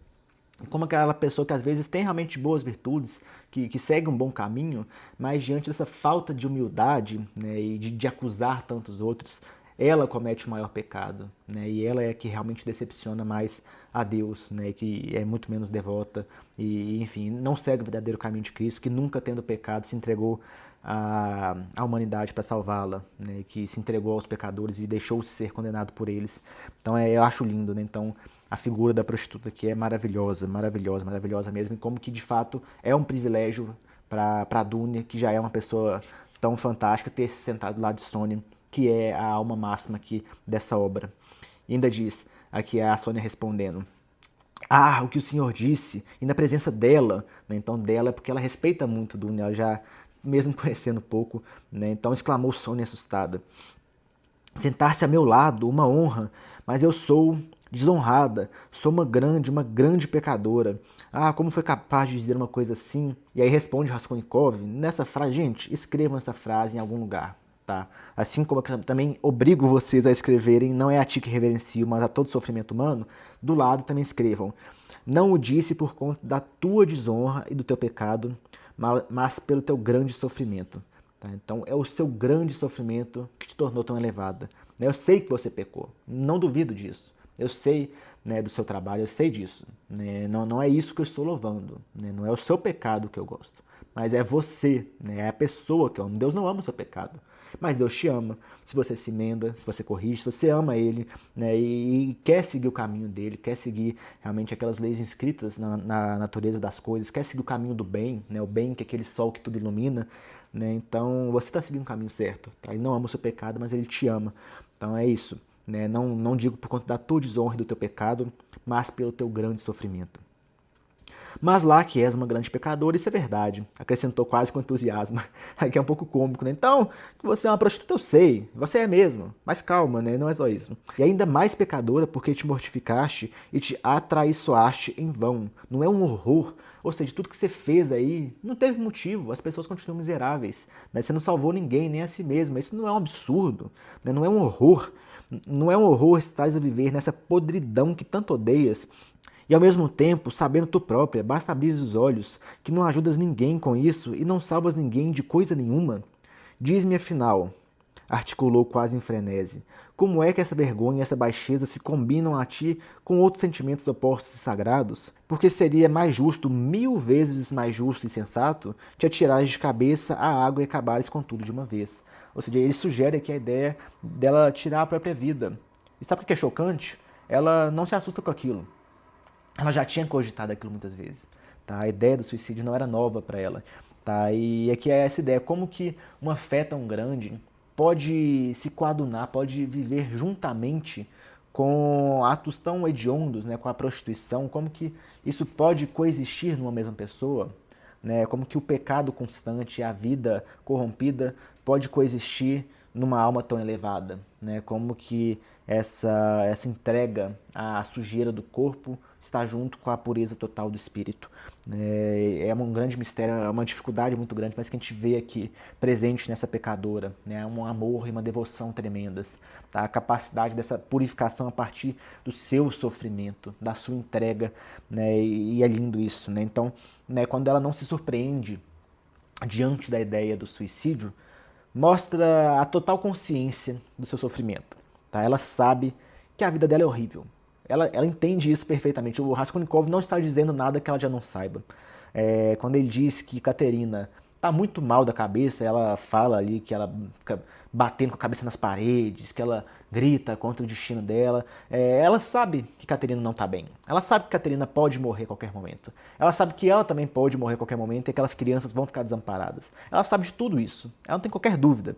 Como aquela pessoa que às vezes tem realmente boas virtudes, que segue um bom caminho, mas diante dessa falta de humildade, né, e de acusar tantos outros, ela comete o maior pecado, né, e ela é a que realmente decepciona mais a Deus, né, que é muito menos devota e, enfim, não segue o verdadeiro caminho de Cristo, que nunca tendo pecado se entregou à humanidade para salvá-la, né, que se entregou aos pecadores e deixou-se ser condenado por eles. Então eu acho lindo, né? Então a figura da prostituta aqui é maravilhosa, maravilhosa, maravilhosa mesmo, e como que de fato é um privilégio para a Dunya, que já é uma pessoa tão fantástica, ter se sentado do lado de Sônia, que é a alma máxima aqui dessa obra. E ainda diz, aqui é a Sônia respondendo: ah, o que o senhor disse, e na presença dela, né? Então dela é porque ela respeita muito Dunya, ela já, mesmo conhecendo pouco, né? Então exclamou Sônia assustada. Sentar-se a meu lado, uma honra, mas eu sou desonrada, sou uma grande pecadora. Ah, como foi capaz de dizer uma coisa assim? E aí responde Raskolnikov, nessa frase, gente, escrevam essa frase em algum lugar, tá? Assim como eu também obrigo vocês a escreverem, não é a ti que reverencio, mas a todo sofrimento humano, do lado também escrevam. Não o disse por conta da tua desonra e do teu pecado, mas pelo teu grande sofrimento. Tá? Então é o seu grande sofrimento que te tornou tão elevada. Eu sei que você pecou, não duvido disso. Eu sei, né, do seu trabalho, eu sei disso. Né? Não é isso que eu estou louvando. Né? Não é o seu pecado que eu gosto. Mas é você, né? É a pessoa que eu amo. Deus não ama o seu pecado. Mas Deus te ama. Se você se emenda, se você corrige, se você ama Ele, né, e quer seguir o caminho dele, quer seguir realmente aquelas leis inscritas na natureza das coisas, quer seguir o caminho do bem, né, o bem que é aquele sol que tudo ilumina, né, então você está seguindo o caminho certo. Tá? Ele não ama o seu pecado, mas Ele te ama. Então é isso. Né? Não digo por conta da tua desonra e do teu pecado, mas pelo teu grande sofrimento. Mas lá que és uma grande pecadora, isso é verdade. Acrescentou quase com entusiasmo. Aqui é um pouco cômico, né? Então, que você é uma prostituta, eu sei. Você é mesmo. Mas calma, né? Não é só isso. E ainda mais pecadora porque te mortificaste e te atraiçoaste em vão. Não é um horror? Ou seja, tudo que você fez aí não teve motivo. As pessoas continuam miseráveis. Né? Você não salvou ninguém, nem a si mesma. Isso não é um absurdo. Né? Não é um horror. Não é um horror estares a viver nessa podridão que tanto odeias. E ao mesmo tempo, sabendo tu própria, basta abrir os olhos, que não ajudas ninguém com isso e não salvas ninguém de coisa nenhuma. Diz-me afinal, articulou quase em frenesi, como é que essa vergonha e essa baixeza se combinam a ti com outros sentimentos opostos e sagrados? Porque seria mais justo, 1000 vezes mais justo e sensato, te atirares de cabeça à água e acabares com tudo de uma vez. Ou seja, ele sugere aqui a ideia dela tirar a própria vida. E sabe o que é chocante? Ela não se assusta com aquilo. Ela já tinha cogitado aquilo muitas vezes. Tá? A ideia do suicídio não era nova para ela. Tá? E aqui é essa ideia, como que uma fé tão grande pode se coadunar, pode viver juntamente com atos tão hediondos, né, com a prostituição, como que isso pode coexistir numa mesma pessoa, né, como que o pecado constante, a vida corrompida pode coexistir numa alma tão elevada, né, como que essa entrega à sujeira do corpo está junto com a pureza total do espírito. É um grande mistério, é uma dificuldade muito grande, mas que a gente vê aqui presente nessa pecadora, né? Um amor e uma devoção tremendas, tá? A capacidade dessa purificação a partir do seu sofrimento, da sua entrega, né? E é lindo isso, né? Então, né, quando ela não se surpreende diante da ideia do suicídio, mostra a total consciência do seu sofrimento, tá? Ela sabe que a vida dela é horrível. Ela entende isso perfeitamente. O Raskolnikov não está dizendo nada que ela já não saiba. Quando ele diz que Katerina está muito mal da cabeça, ela fala ali que ela fica batendo com a cabeça nas paredes, que ela grita contra o destino dela. Ela sabe que Katerina não está bem. Ela sabe que Katerina pode morrer a qualquer momento. Ela sabe que ela também pode morrer a qualquer momento e aquelas crianças vão ficar desamparadas. Ela sabe de tudo isso. Ela não tem qualquer dúvida.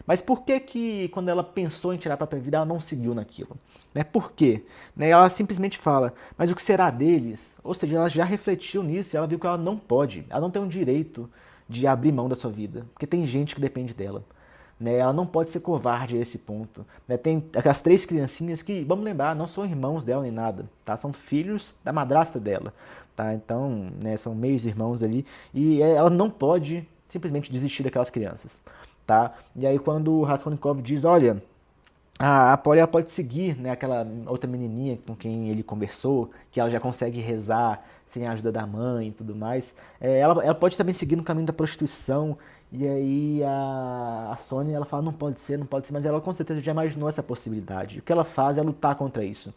Mas por que quando ela pensou em tirar a própria vida, ela não seguiu naquilo? Né? Por quê? Né? Ela simplesmente fala, mas o que será deles? Ou seja, ela já refletiu nisso e ela viu que ela não pode, ela não tem o direito de abrir mão da sua vida, porque tem gente que depende dela. né? Ela não pode ser covarde a esse ponto, né? Tem aquelas 3 criancinhas que, vamos lembrar, não são irmãos dela nem nada, tá? São filhos da madrasta dela, tá? Então, né, são meios irmãos ali e ela não pode simplesmente desistir daquelas crianças, tá? E aí quando o Raskolnikov diz, olha, a Polly ela pode seguir, né, aquela outra menininha com quem ele conversou, que ela já consegue rezar sem a ajuda da mãe e tudo mais. Ela pode também seguir no caminho da prostituição. E aí a Sônia ela fala, não pode ser, não pode ser, mas ela com certeza já imaginou essa possibilidade. O que ela faz é lutar contra isso.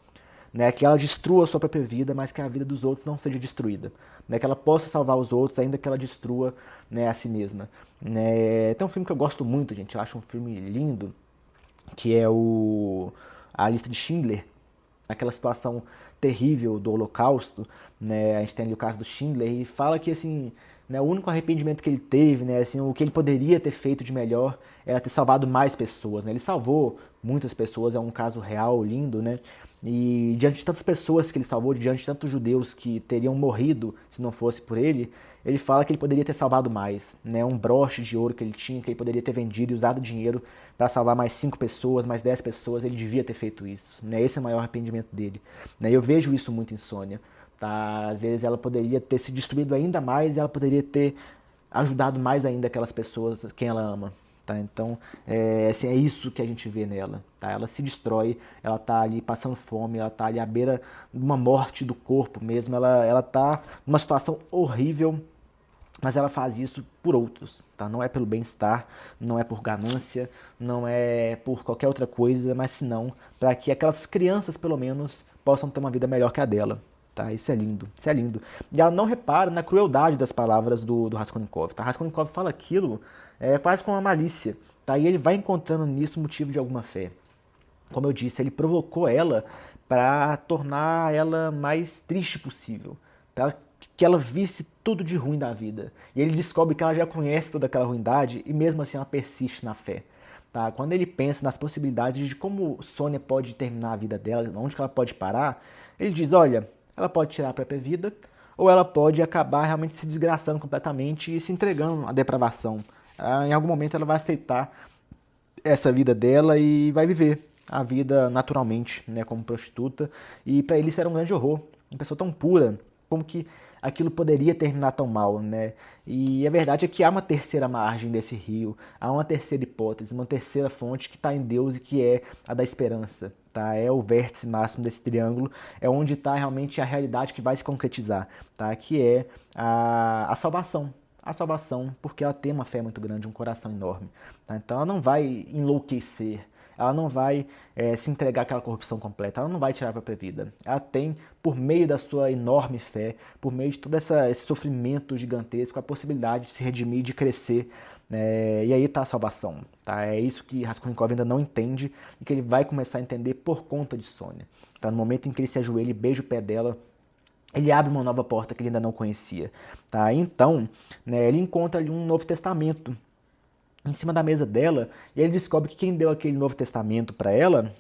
Né, que ela destrua a sua própria vida, mas que a vida dos outros não seja destruída. Né, que ela possa salvar os outros, ainda que ela destrua, né, a si mesma. Né, tem um filme que eu gosto muito, gente. Eu acho um filme lindo, que é a lista de Schindler, aquela situação terrível do Holocausto, né? A gente tem ali o caso do Schindler e fala que assim, né, o único arrependimento que ele teve, né, assim, o que ele poderia ter feito de melhor era ter salvado mais pessoas, né? Ele salvou muitas pessoas, é um caso real, lindo, né? E diante de tantas pessoas que ele salvou, diante de tantos judeus que teriam morrido se não fosse por ele fala que ele poderia ter salvado mais, né? Um broche de ouro que ele tinha, que ele poderia ter vendido e usado dinheiro para salvar mais 5 pessoas, mais 10 pessoas, ele devia ter feito isso, né? Esse é o maior arrependimento dele, né? Eu vejo isso muito em Sônia, tá? Às vezes ela poderia ter se destruído ainda mais e ela poderia ter ajudado mais ainda aquelas pessoas quem ela ama. Tá? Então, assim, é isso que a gente vê nela. Tá? Ela se destrói, ela tá ali passando fome, ela tá ali à beira de uma morte do corpo mesmo, ela tá numa situação horrível, mas ela faz isso por outros, tá? Não é pelo bem-estar, não é por ganância, não é por qualquer outra coisa, mas senão para que aquelas crianças, pelo menos, possam ter uma vida melhor que a dela. Tá? Isso é lindo, isso é lindo. E ela não repara na crueldade das palavras do Raskolnikov. Tá? Raskolnikov fala aquilo quase com uma malícia, tá? E ele vai encontrando nisso motivo de alguma fé. Como eu disse, ele provocou ela para tornar ela mais triste possível, para que ela visse tudo de ruim da vida. E ele descobre que ela já conhece toda aquela ruindade e mesmo assim ela persiste na fé. Tá? Quando ele pensa nas possibilidades de como Sônia pode terminar a vida dela, onde que ela pode parar, ele diz, olha, ela pode tirar a própria vida ou ela pode acabar realmente se desgraçando completamente e se entregando à depravação. Em algum momento ela vai aceitar essa vida dela e vai viver a vida naturalmente, né, como prostituta. E para ele isso era um grande horror. Uma pessoa tão pura, como que aquilo poderia terminar tão mal, né? E a verdade é que há uma terceira margem desse rio, há uma terceira hipótese, uma terceira fonte que está em Deus e que é a da esperança, tá? É o vértice máximo desse triângulo, é onde está realmente a realidade que vai se concretizar, tá? Que é a salvação. A salvação, porque ela tem uma fé muito grande, um coração enorme. Tá? Então ela não vai enlouquecer, ela não vai se entregar àquela corrupção completa, ela não vai tirar a própria vida. Ela tem, por meio da sua enorme fé, por meio de todo esse sofrimento gigantesco, a possibilidade de se redimir, de crescer. E aí está a salvação. Tá? É isso que Raskolnikov ainda não entende e que ele vai começar a entender por conta de Sônia. Tá? No momento em que ele se ajoelha e beija o pé dela, ele abre uma nova porta que ele ainda não conhecia. Tá? Então, né, ele encontra ali um Novo Testamento em cima da mesa dela e ele descobre que quem deu aquele Novo Testamento para ela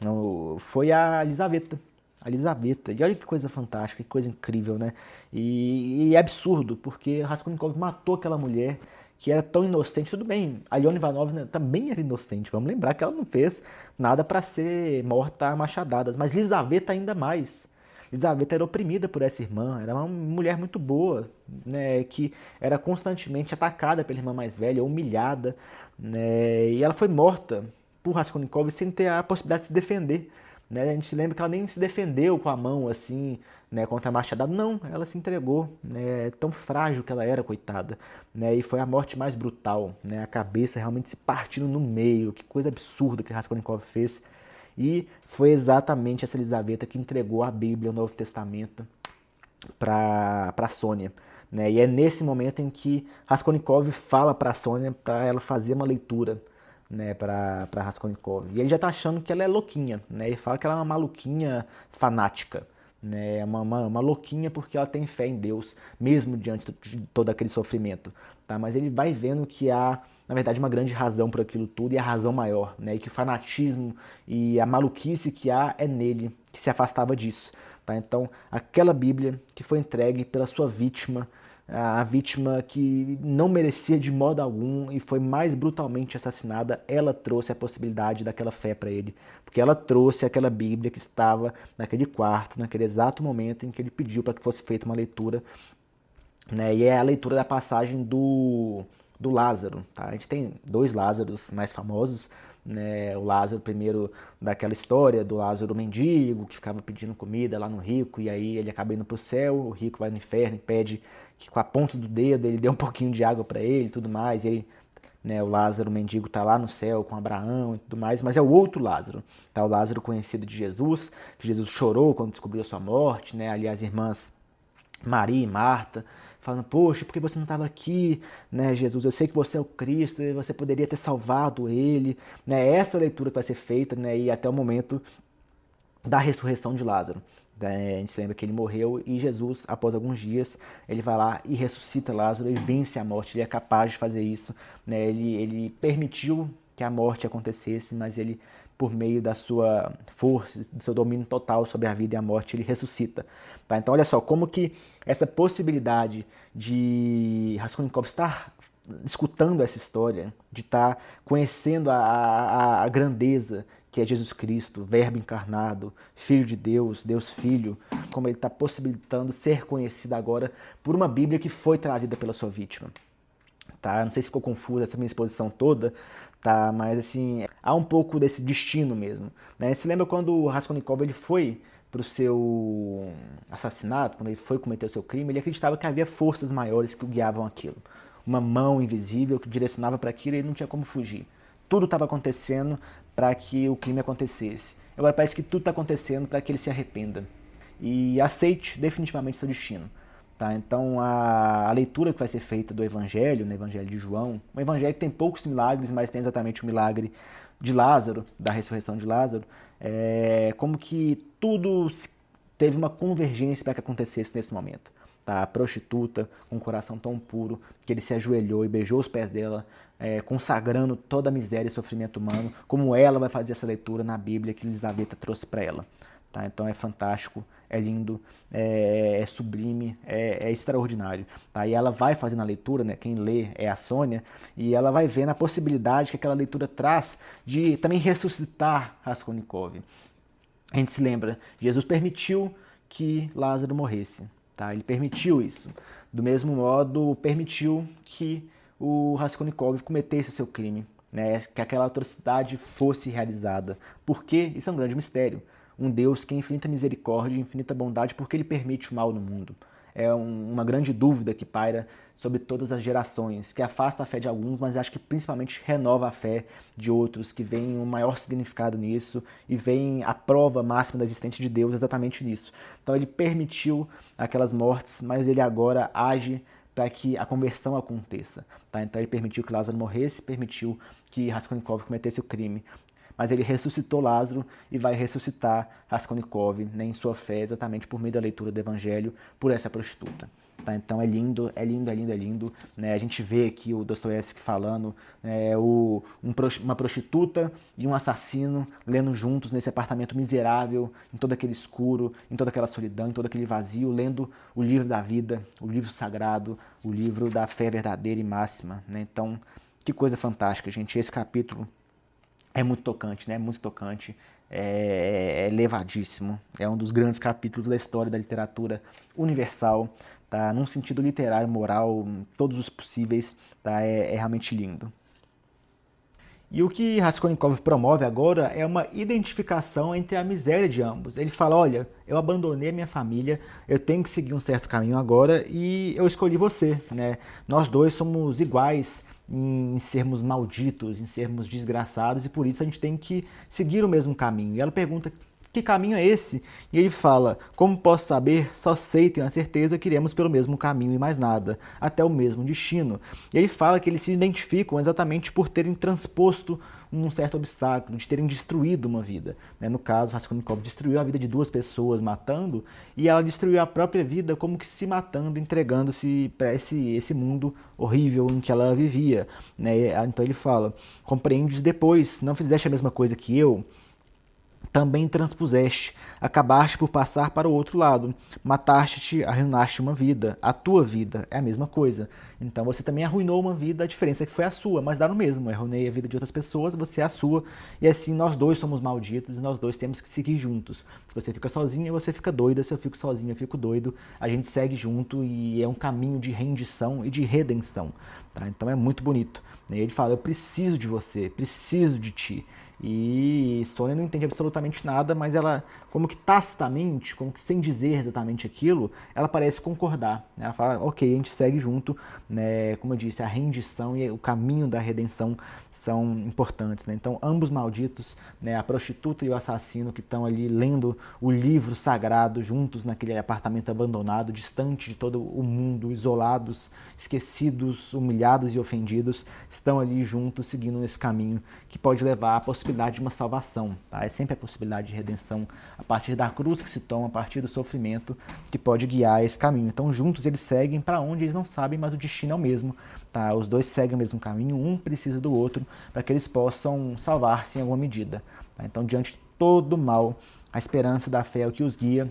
foi a Elisaveta. A Elisaveta. E olha que coisa fantástica, que coisa incrível, né? E é absurdo, porque Raskolnikov matou aquela mulher que era tão inocente. Tudo bem, a Aliona Ivanovna também era inocente. Vamos lembrar que ela não fez nada para ser morta a machadadas. Mas Elisaveta ainda mais. Elisaveta era oprimida por essa irmã, era uma mulher muito boa, né, que era constantemente atacada pela irmã mais velha, humilhada, né, e ela foi morta por Raskolnikov sem ter a possibilidade de se defender. Né? A gente se lembra que ela nem se defendeu com a mão assim, né, contra a machadada, não, ela se entregou, né, tão frágil que ela era, coitada, né, e foi a morte mais brutal, né, a cabeça realmente se partindo no meio, que coisa absurda que Raskolnikov fez. E foi exatamente essa Elisaveta que entregou a Bíblia, o Novo Testamento, para Sônia. Né? E é nesse momento em que Raskolnikov fala para Sônia para ela fazer uma leitura, né, para Raskolnikov. E ele já está achando que ela é louquinha. Né? Ele fala que ela é uma maluquinha fanática. Né? Uma louquinha porque ela tem fé em Deus, mesmo diante de todo aquele sofrimento. Tá? Mas ele vai vendo que há, na verdade, uma grande razão por aquilo tudo e a razão maior, né? E que o fanatismo e a maluquice que há é nele, que se afastava disso. Tá? Então, aquela Bíblia que foi entregue pela sua vítima, a vítima que não merecia de modo algum e foi mais brutalmente assassinada, ela trouxe a possibilidade daquela fé para ele, porque ela trouxe aquela Bíblia que estava naquele quarto, naquele exato momento em que ele pediu para que fosse feita uma leitura, né? E é a leitura da passagem do Lázaro, tá? A gente tem dois Lázaros mais famosos, né? O Lázaro primeiro daquela história do Lázaro mendigo que ficava pedindo comida lá no rico e aí ele acaba indo pro céu, o rico vai no inferno e pede que com a ponta do dedo ele dê um pouquinho de água para ele e tudo mais, e aí, né, o Lázaro o mendigo tá lá no céu com Abraão e tudo mais, mas é o outro Lázaro, tá? O Lázaro conhecido de Jesus, que Jesus chorou quando descobriu a sua morte, né? Ali as irmãs Maria e Marta, falando, poxa, por que você não estava aqui, né, Jesus? Eu sei que você é o Cristo, e você poderia ter salvado ele, né? Essa leitura que vai ser feita, né, e até o momento da ressurreição de Lázaro. A gente se lembra que ele morreu e Jesus, após alguns dias, ele vai lá e ressuscita Lázaro e vence a morte. Ele é capaz de fazer isso, né? Ele permitiu que a morte acontecesse, mas ele, por meio da sua força, do seu domínio total sobre a vida e a morte, ele ressuscita. Tá? Então, olha só, como que essa possibilidade de Raskolnikov estar escutando essa história, de estar conhecendo a grandeza que é Jesus Cristo, Verbo encarnado, Filho de Deus, Deus Filho, como ele está possibilitando ser conhecido agora por uma Bíblia que foi trazida pela sua vítima. Tá? Não sei se ficou confusa essa minha exposição toda, tá? Mas assim, há um pouco desse destino mesmo. Né? Você lembra quando o Raskolnikov ele foi para o seu assassinato, quando ele foi cometer o seu crime, ele acreditava que havia forças maiores que o guiavam aquilo. Uma mão invisível que direcionava para aquilo e ele não tinha como fugir. Tudo estava acontecendo para que o crime acontecesse. Agora parece que tudo está acontecendo para que ele se arrependa e aceite definitivamente seu destino. Tá? Então a leitura que vai ser feita do Evangelho, no Evangelho de João, um Evangelho que tem poucos milagres, mas tem exatamente o milagre de Lázaro, da ressurreição de Lázaro, como que tudo teve uma convergência para que acontecesse nesse momento. Tá? A prostituta, com um coração tão puro, que ele se ajoelhou e beijou os pés dela, consagrando toda a miséria e sofrimento humano, como ela vai fazer essa leitura na Bíblia que Elisaveta trouxe para ela. Tá? Então é fantástico, é lindo, é sublime, é extraordinário. Tá? E ela vai fazendo a leitura, né? Quem lê é a Sônia, e ela vai vendo a possibilidade que aquela leitura traz de também ressuscitar Raskolnikov. A gente se lembra, Jesus permitiu que Lázaro morresse. Tá? Ele permitiu isso. Do mesmo modo, permitiu que o Raskolnikov cometesse o seu crime, né? Que aquela atrocidade fosse realizada. Por quê? Isso é um grande mistério. Um Deus que é infinita misericórdia e infinita bondade porque ele permite o mal no mundo. É uma grande dúvida que paira sobre todas as gerações, que afasta a fé de alguns, mas acho que principalmente renova a fé de outros, que veem um maior significado nisso e veem a prova máxima da existência de Deus exatamente nisso. Então ele permitiu aquelas mortes, mas ele agora age para que a conversão aconteça. Tá? Então ele permitiu que Lázaro morresse, permitiu que Raskolnikov cometesse o crime. Mas ele ressuscitou Lázaro e vai ressuscitar Raskolnikov, né, em sua fé, exatamente por meio da leitura do Evangelho, por essa prostituta. Tá? Então é lindo, é lindo, é lindo, é lindo. Né? A gente vê aqui o Dostoiévski falando, uma prostituta e um assassino lendo juntos nesse apartamento miserável, em todo aquele escuro, em toda aquela solidão, em todo aquele vazio, lendo o livro da vida, o livro sagrado, o livro da fé verdadeira e máxima. Né? Então, que coisa fantástica, gente. Esse capítulo é muito tocante, né? Muito tocante, é elevadíssimo. É um dos grandes capítulos da história da literatura universal, tá? Num sentido literário, moral, todos os possíveis, tá? É realmente lindo. E o que Raskolnikov promove agora é uma identificação entre a miséria de ambos. Ele fala, olha, eu abandonei a minha família, eu tenho que seguir um certo caminho agora e eu escolhi você, né? Nós dois somos iguais em sermos malditos, em sermos desgraçados, e por isso a gente tem que seguir o mesmo caminho. E ela pergunta, que caminho é esse? E ele fala, como posso saber? Só sei, tenho a certeza que iremos pelo mesmo caminho e mais nada, até o mesmo destino. E ele fala que eles se identificam exatamente por terem transposto um certo obstáculo, de terem destruído uma vida. No caso, Raskolnikov destruiu a vida de duas pessoas matando, e ela destruiu a própria vida como que se matando, entregando-se para esse mundo horrível em que ela vivia. Então ele fala, compreendes depois, não fizeste a mesma coisa que eu? também transpuseste, acabaste por passar para o outro lado, mataste-te, arruinaste uma vida, a tua vida é a mesma coisa. Então você também arruinou uma vida, a diferença é que foi a sua, mas dá no mesmo, eu arruinei a vida de outras pessoas, você é a sua, e assim nós dois somos malditos, e nós dois temos que seguir juntos. Se você fica sozinha, você fica doida, se eu fico sozinho, eu fico doido, a gente segue junto e é um caminho de rendição e de redenção. Tá? Então é muito bonito. E ele fala, eu preciso de você, preciso de ti. E Sônia não entende absolutamente nada, mas ela, como que tacitamente, como que sem dizer exatamente aquilo, ela parece concordar. Ela fala, ok, a gente segue junto, né? Como eu disse, a rendição e o caminho da redenção são importantes, né? Então, ambos malditos, né? A prostituta e o assassino que estão ali lendo o livro sagrado juntos naquele apartamento abandonado, distante de todo o mundo, isolados, esquecidos, humilhados e ofendidos, estão ali juntos seguindo esse caminho que pode levar à possibilidade de uma salvação. Tá? É sempre a possibilidade de redenção a partir da cruz que se toma, a partir do sofrimento que pode guiar esse caminho. Então juntos eles seguem para onde eles não sabem, mas o destino é o mesmo. Tá? Os dois seguem o mesmo caminho, um precisa do outro para que eles possam salvar-se em alguma medida. Tá? Então diante de todo mal, a esperança da fé é o que os guia.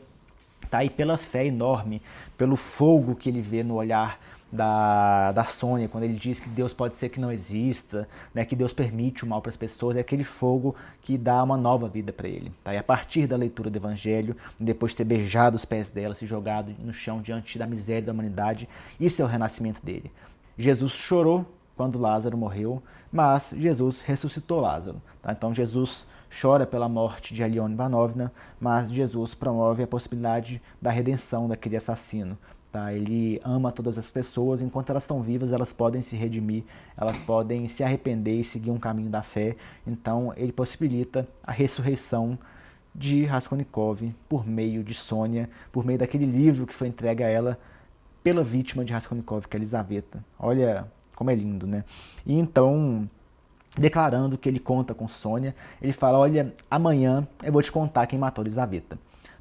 Tá? E pela fé enorme, pelo fogo que ele vê no olhar da Sônia, quando ele diz que Deus pode ser que não exista, né, que Deus permite o mal para as pessoas, é aquele fogo que dá uma nova vida para ele. Tá? E a partir da leitura do Evangelho, depois de ter beijado os pés dela, se jogado no chão diante da miséria da humanidade, isso é o renascimento dele. Jesus chorou quando Lázaro morreu, mas Jesus ressuscitou Lázaro. Tá? Então Jesus chora pela morte de Aliona Ivanovna, mas Jesus promove a possibilidade da redenção daquele assassino. Tá? Ele ama todas as pessoas, enquanto elas estão vivas, elas podem se redimir, elas podem se arrepender e seguir um caminho da fé. Então ele possibilita a ressurreição de Raskolnikov por meio de Sônia, por meio daquele livro que foi entregue a ela pela vítima de Raskolnikov, que é Elizaveta. Olha como é lindo, né? E então, declarando que ele conta com Sônia, ele fala, olha, amanhã eu vou te contar quem matou Elizaveta.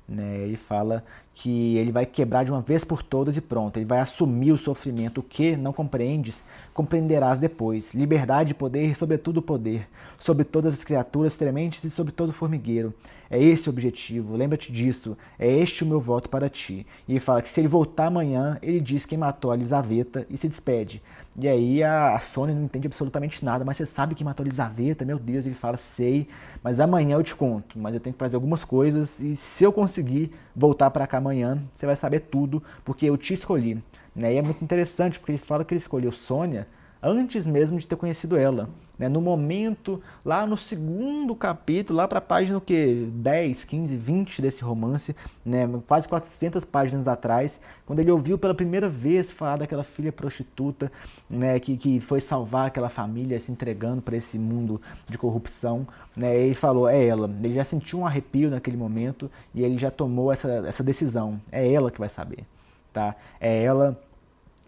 Né? Ele fala que ele vai quebrar de uma vez por todas e pronto, ele vai assumir o sofrimento, o que não compreendes, compreenderás depois. Liberdade e poder, sobretudo poder, sobre todas as criaturas trementes e sobre todo formigueiro. É esse o objetivo, lembra-te disso, é este o meu voto para ti. E ele fala que se ele voltar amanhã, ele diz quem matou a Elizaveta e se despede. E aí a Sônia não entende absolutamente nada, mas você sabe que matou a Elizaveta, meu Deus, ele fala, sei, mas amanhã eu te conto, mas eu tenho que fazer algumas coisas e se eu conseguir voltar para cá amanhã, você vai saber tudo, porque eu te escolhi. Né? E é muito interessante, porque ele fala que ele escolheu Sônia antes mesmo de ter conhecido ela. Né? No momento, lá no segundo capítulo, lá para a página o quê? 10, 15, 20 desse romance, né? Quase 400 páginas atrás, quando ele ouviu pela primeira vez falar daquela filha prostituta, né? que foi salvar aquela família se entregando para esse mundo de corrupção, né? Ele falou, é ela. Ele já sentiu um arrepio naquele momento e ele já tomou essa decisão. É ela que vai saber. Tá? É ela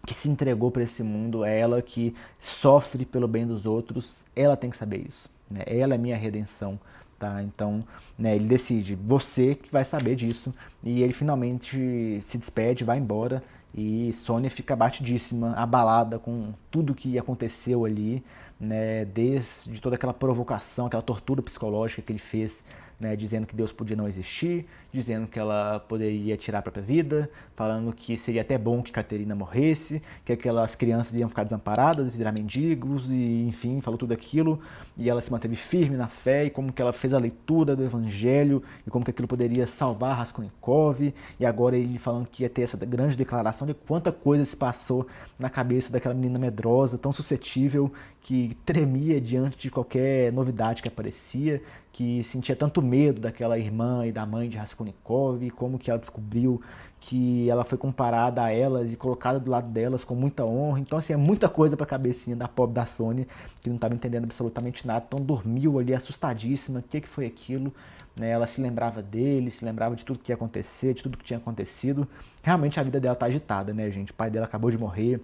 que se entregou para esse mundo, é ela que sofre pelo bem dos outros, ela tem que saber isso. Né? Ela é minha redenção. Tá? Então, né, ele decide, você que vai saber disso, e ele finalmente se despede, vai embora, e Sônia fica batidíssima, abalada com tudo que aconteceu ali, né, desde toda aquela provocação, aquela tortura psicológica que ele fez, né, dizendo que Deus podia não existir, dizendo que ela poderia tirar a própria vida, falando que seria até bom que Caterina morresse, que aquelas crianças iam ficar desamparadas, virar mendigos, e enfim, falou tudo aquilo, e ela se manteve firme na fé, e como que ela fez a leitura do Evangelho, e como que aquilo poderia salvar Raskolnikov, e agora ele falando que ia ter essa grande declaração de quanta coisa se passou na cabeça daquela menina medrosa, tão suscetível, que tremia diante de qualquer novidade que aparecia, que sentia tanto medo daquela irmã e da mãe de Raskolnikov, como que ela descobriu que ela foi comparada a elas e colocada do lado delas com muita honra. Então, assim, é muita coisa para a cabecinha da pobre da Sônia, que não estava entendendo absolutamente nada, então dormiu ali assustadíssima, o que foi aquilo, né? Ela se lembrava dele, se lembrava de tudo que ia acontecer, de tudo que tinha acontecido. Realmente a vida dela tá agitada, né, gente? O pai dela acabou de morrer,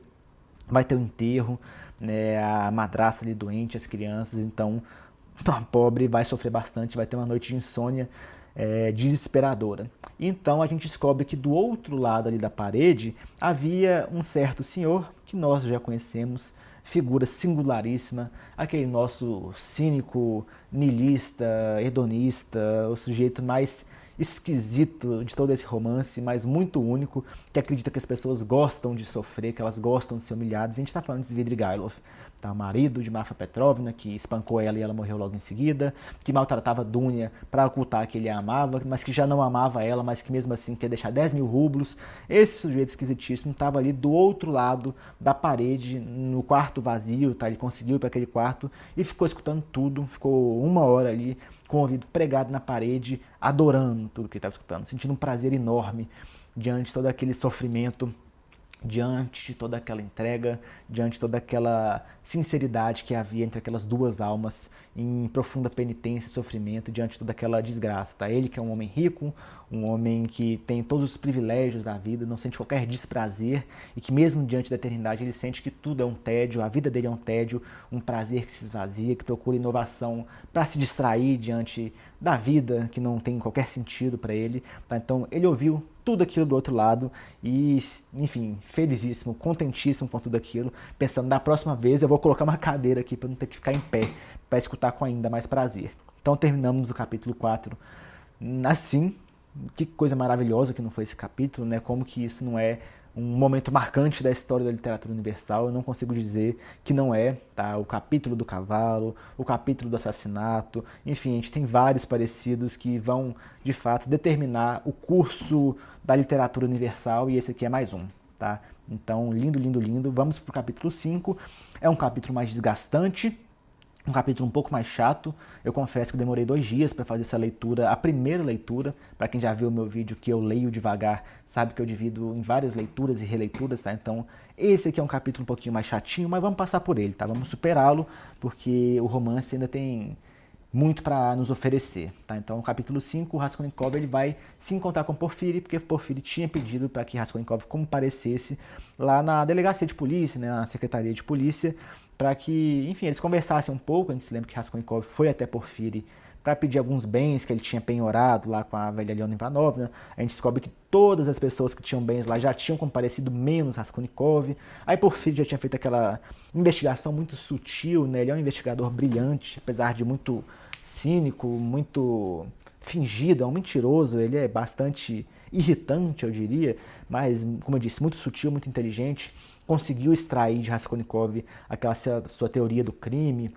vai ter um enterro, né? A madrasta ali doente, as crianças, então a pobre vai sofrer bastante, vai ter uma noite de insônia desesperadora. Então a gente descobre que do outro lado ali da parede havia um certo senhor, que nós já conhecemos, figura singularíssima, aquele nosso cínico, niilista, hedonista, o sujeito mais esquisito de todo esse romance, mas muito único, que acredita que as pessoas gostam de sofrer, que elas gostam de ser humilhadas. A gente está falando de Svidrigailov, tá? O marido de Marfa Petrovna, que espancou ela e ela morreu logo em seguida, que maltratava Dunya para ocultar que ele a amava, mas que já não amava ela, mas que mesmo assim quer deixar 10 mil rublos. Esse sujeito esquisitíssimo estava ali do outro lado da parede, no quarto vazio, tá? Ele conseguiu ir para aquele quarto e ficou escutando tudo, ficou 1 hora ali com o ouvido pregado na parede, adorando tudo que ele estava escutando, sentindo um prazer enorme diante de todo aquele sofrimento, diante de toda aquela entrega, diante de toda aquela sinceridade que havia entre aquelas duas almas em profunda penitência e sofrimento, diante de toda aquela desgraça. Tá? Ele que é um homem rico, um homem que tem todos os privilégios da vida, não sente qualquer desprazer e que mesmo diante da eternidade ele sente que tudo é um tédio, a vida dele é um tédio, um prazer que se esvazia, que procura inovação para se distrair diante da vida que não tem qualquer sentido para ele. Tá? Então ele ouviu tudo aquilo do outro lado e, enfim, felizíssimo, contentíssimo com tudo aquilo, pensando, da próxima vez eu vou colocar uma cadeira aqui para não ter que ficar em pé, para escutar com ainda mais prazer. Então terminamos o capítulo 4 assim. Que coisa maravilhosa que não foi esse capítulo, né? Como que isso não é um momento marcante da história da literatura universal. Eu não consigo dizer que não é, tá? O capítulo do cavalo, o capítulo do assassinato, enfim, a gente tem vários parecidos que vão, de fato, determinar o curso da literatura universal, e esse aqui é mais um, tá? Então, lindo, lindo, lindo. Vamos pro capítulo 5. É um capítulo mais desgastante, um capítulo um pouco mais chato. Eu confesso que eu demorei 2 dias para fazer essa leitura, a primeira leitura. Para quem já viu o meu vídeo que eu leio devagar, sabe que eu divido em várias leituras e releituras, tá? Então esse aqui é um capítulo um pouquinho mais chatinho, mas vamos passar por ele, tá? Vamos superá-lo, porque o romance ainda tem muito para nos oferecer, tá? Então, no capítulo 5, o Raskolnikov ele vai se encontrar com Porfiri, porque Porfiri tinha pedido para que Raskolnikov comparecesse lá na delegacia de polícia, né, na secretaria de polícia, para que, enfim, eles conversassem um pouco. A gente se lembra que Raskolnikov foi até Porfiri para pedir alguns bens que ele tinha penhorado lá com a velha Leona Ivanovna. A gente descobre que todas as pessoas que tinham bens lá já tinham comparecido, menos Raskolnikov. Aí Porfiri já tinha feito aquela investigação muito sutil, né? Ele é um investigador brilhante, apesar de muito cínico, muito fingido, é um mentiroso. Ele é bastante irritante, eu diria, mas, como eu disse, muito sutil, muito inteligente. Conseguiu extrair de Raskolnikov aquela sua teoria do crime,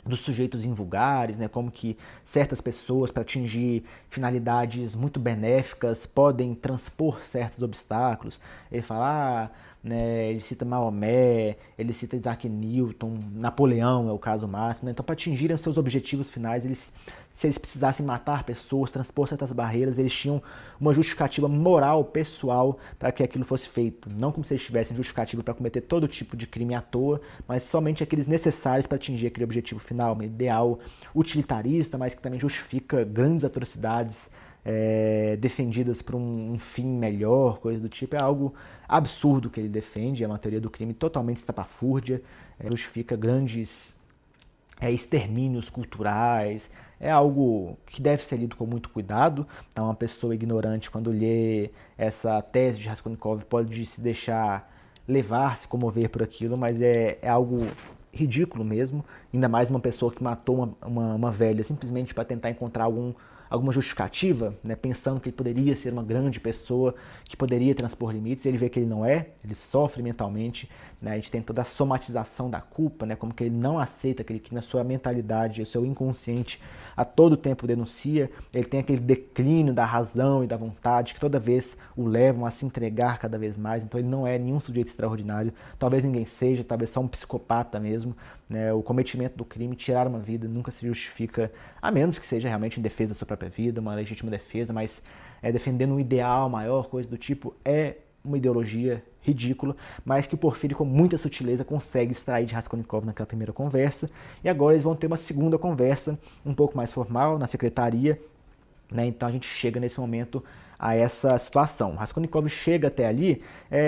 dos sujeitos invulgares, né, como que certas pessoas, para atingir finalidades muito benéficas, podem transpor certos obstáculos. Ele fala, né, ele cita Maomé, ele cita Isaac Newton, Napoleão é o caso máximo, né? Então, para atingirem seus objetivos finais, se eles precisassem matar pessoas, transpor certas barreiras, eles tinham uma justificativa moral, pessoal, para que aquilo fosse feito. Não como se eles tivessem justificativa para cometer todo tipo de crime à toa, mas somente aqueles necessários para atingir aquele objetivo final, um ideal utilitarista, mas que também justifica grandes atrocidades defendidas por um fim melhor, coisa do tipo. É algo absurdo que ele defende, é uma teoria do crime totalmente estapafúrdia, justifica grandes extermínios culturais. É algo que deve ser lido com muito cuidado. Então, uma pessoa ignorante, quando lê essa tese de Raskolnikov, pode se deixar levar, se comover por aquilo, mas é algo ridículo mesmo. Ainda mais uma pessoa que matou uma velha simplesmente para tentar encontrar alguma justificativa, né, pensando que ele poderia ser uma grande pessoa, que poderia transpor limites. Ele vê que ele não é, ele sofre mentalmente, né, a gente tem toda a somatização da culpa, né, como que ele não aceita aquele que na sua mentalidade, o seu inconsciente, a todo tempo denuncia. Ele tem aquele declínio da razão e da vontade que toda vez o levam a se entregar cada vez mais. Então ele não é nenhum sujeito extraordinário, talvez ninguém seja, talvez só um psicopata mesmo, né. O cometimento do crime, tirar uma vida, nunca se justifica, a menos que seja realmente em defesa da sua própria vida, uma legítima defesa, mas defendendo um ideal maior, coisa do tipo, é uma ideologia ridícula, mas que o Porfírio, com muita sutileza, consegue extrair de Raskolnikov naquela primeira conversa. E agora eles vão ter uma segunda conversa, um pouco mais formal, na secretaria, né? Então a gente chega nesse momento a essa situação. Raskolnikov chega até ali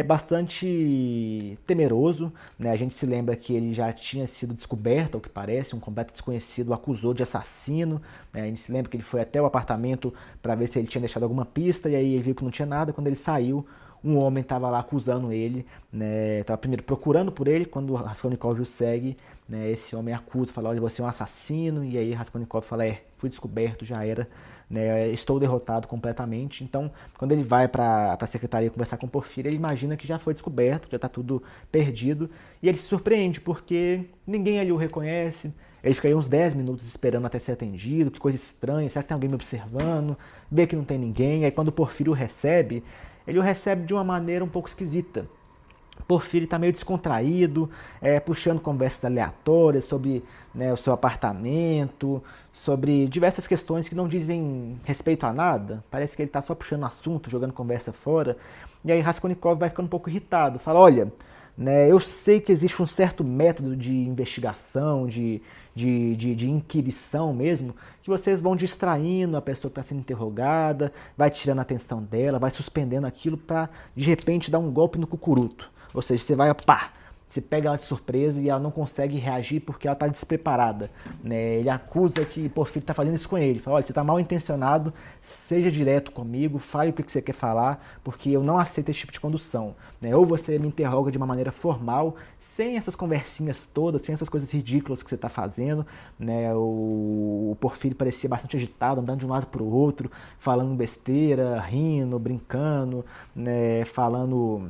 bastante temeroso, né? A gente se lembra que ele já tinha sido descoberto, ao que parece, um completo desconhecido o acusou de assassino, né? A gente se lembra que ele foi até o apartamento para ver se ele tinha deixado alguma pista, e aí ele viu que não tinha nada. Quando ele saiu, um homem estava lá acusando ele, né, estava primeiro procurando por ele, quando Raskolnikov o segue, né, esse homem acusa, fala, olha, você é um assassino, e aí Raskolnikov fala, fui descoberto, já era, né, estou derrotado completamente. Então, quando ele vai para a secretaria conversar com o Porfírio, ele imagina que já foi descoberto, que já está tudo perdido, e ele se surpreende, porque ninguém ali o reconhece. Ele fica aí uns 10 minutos esperando até ser atendido, que coisa estranha, será que tem alguém me observando? Vê que não tem ninguém, aí quando o Porfírio o recebe, ele o recebe de uma maneira um pouco esquisita. O Porfírio está meio descontraído, puxando conversas aleatórias sobre, né, o seu apartamento, sobre diversas questões que não dizem respeito a nada. Parece que ele está só puxando assunto, jogando conversa fora. E aí Raskolnikov vai ficando um pouco irritado, fala, olha, né, eu sei que existe um certo método de investigação, de inquirição mesmo, que vocês vão distraindo a pessoa que está sendo interrogada, vai tirando a atenção dela, vai suspendendo aquilo para de repente dar um golpe no cucuruto. Ou seja, você vai, pá, você pega ela de surpresa e ela não consegue reagir porque ela está despreparada. Né? Ele acusa que Porfírio está fazendo isso com ele. Fala, olha, você está mal intencionado, seja direto comigo, fale o que você quer falar, porque eu não aceito esse tipo de condução. Né? Ou você me interroga de uma maneira formal, sem essas conversinhas todas, sem essas coisas ridículas que você está fazendo. Né? O Porfírio parecia bastante agitado, andando de um lado para o outro, falando besteira, rindo, brincando, né? Falando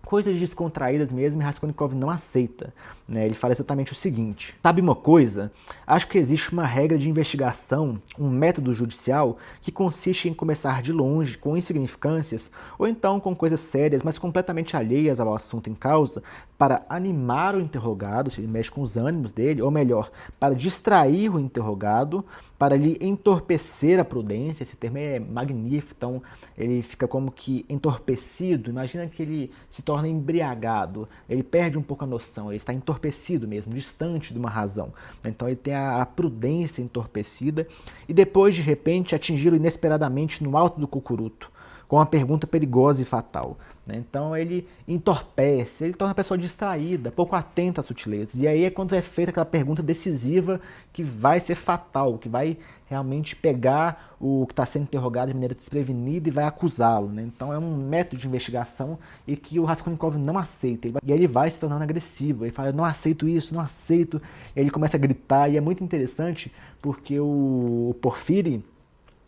coisas descontraídas mesmo, e Raskolnikov não aceita. Né? Ele fala exatamente o seguinte, sabe uma coisa? Acho que existe uma regra de investigação, um método judicial, que consiste em começar de longe, com insignificâncias, ou então com coisas sérias, mas completamente alheias ao assunto em causa, para animar o interrogado, se ele mexe com os ânimos dele, ou melhor, para distrair o interrogado, para lhe entorpecer a prudência. Esse termo é magnífico, então ele fica como que entorpecido. Imagina que ele se torna embriagado, ele perde um pouco a noção, ele está entorpecido mesmo, distante de uma razão. Então ele tem a prudência entorpecida e depois de repente atingi-lo inesperadamente no alto do cucuruto, com uma pergunta perigosa e fatal. Então ele entorpece, ele torna a pessoa distraída, pouco atenta às sutilezas. E aí é quando é feita aquela pergunta decisiva que vai ser fatal, que vai realmente pegar o que está sendo interrogado de maneira desprevenida e vai acusá-lo. Então é um método de investigação e que o Raskolnikov não aceita. E ele vai se tornando agressivo, ele fala, não aceito isso, não aceito. E aí ele começa a gritar e é muito interessante porque o Porfírio,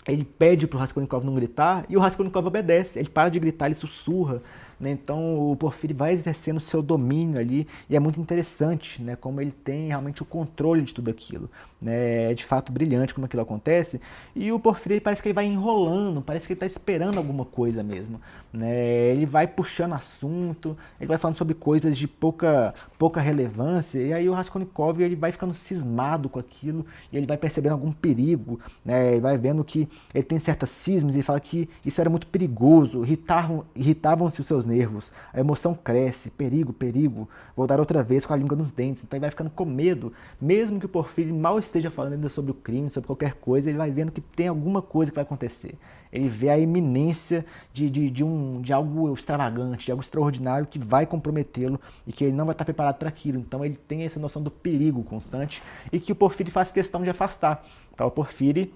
ele pede para o Raskolnikov não gritar e o Raskolnikov obedece. Ele para de gritar, ele sussurra. Né? Então o Porfírio vai exercendo o seu domínio ali e é muito interessante, né? Como ele tem realmente o controle de tudo aquilo. Né? É de fato brilhante como aquilo acontece. E o Porfírio parece que ele vai enrolando, parece que ele está esperando alguma coisa mesmo. Né? Ele vai puxando assunto, ele vai falando sobre coisas de pouca relevância e aí o Raskolnikov ele vai ficando cismado com aquilo e ele vai percebendo algum perigo. Né? Ele vai vendo que ele tem certas cismas e fala que isso era muito perigoso, irritavam-se os seus nervos, a emoção cresce, perigo, perigo, vou dar outra vez com a língua nos dentes. Então ele vai ficando com medo, mesmo que o Porfírio mal esteja falando ainda sobre o crime, sobre qualquer coisa, ele vai vendo que tem alguma coisa que vai acontecer. Ele vê a iminência de algo extravagante, de algo extraordinário que vai comprometê-lo e que ele não vai estar preparado para aquilo. Então ele tem essa noção do perigo constante e que o Porfírio faz questão de afastar. Então o Porfírio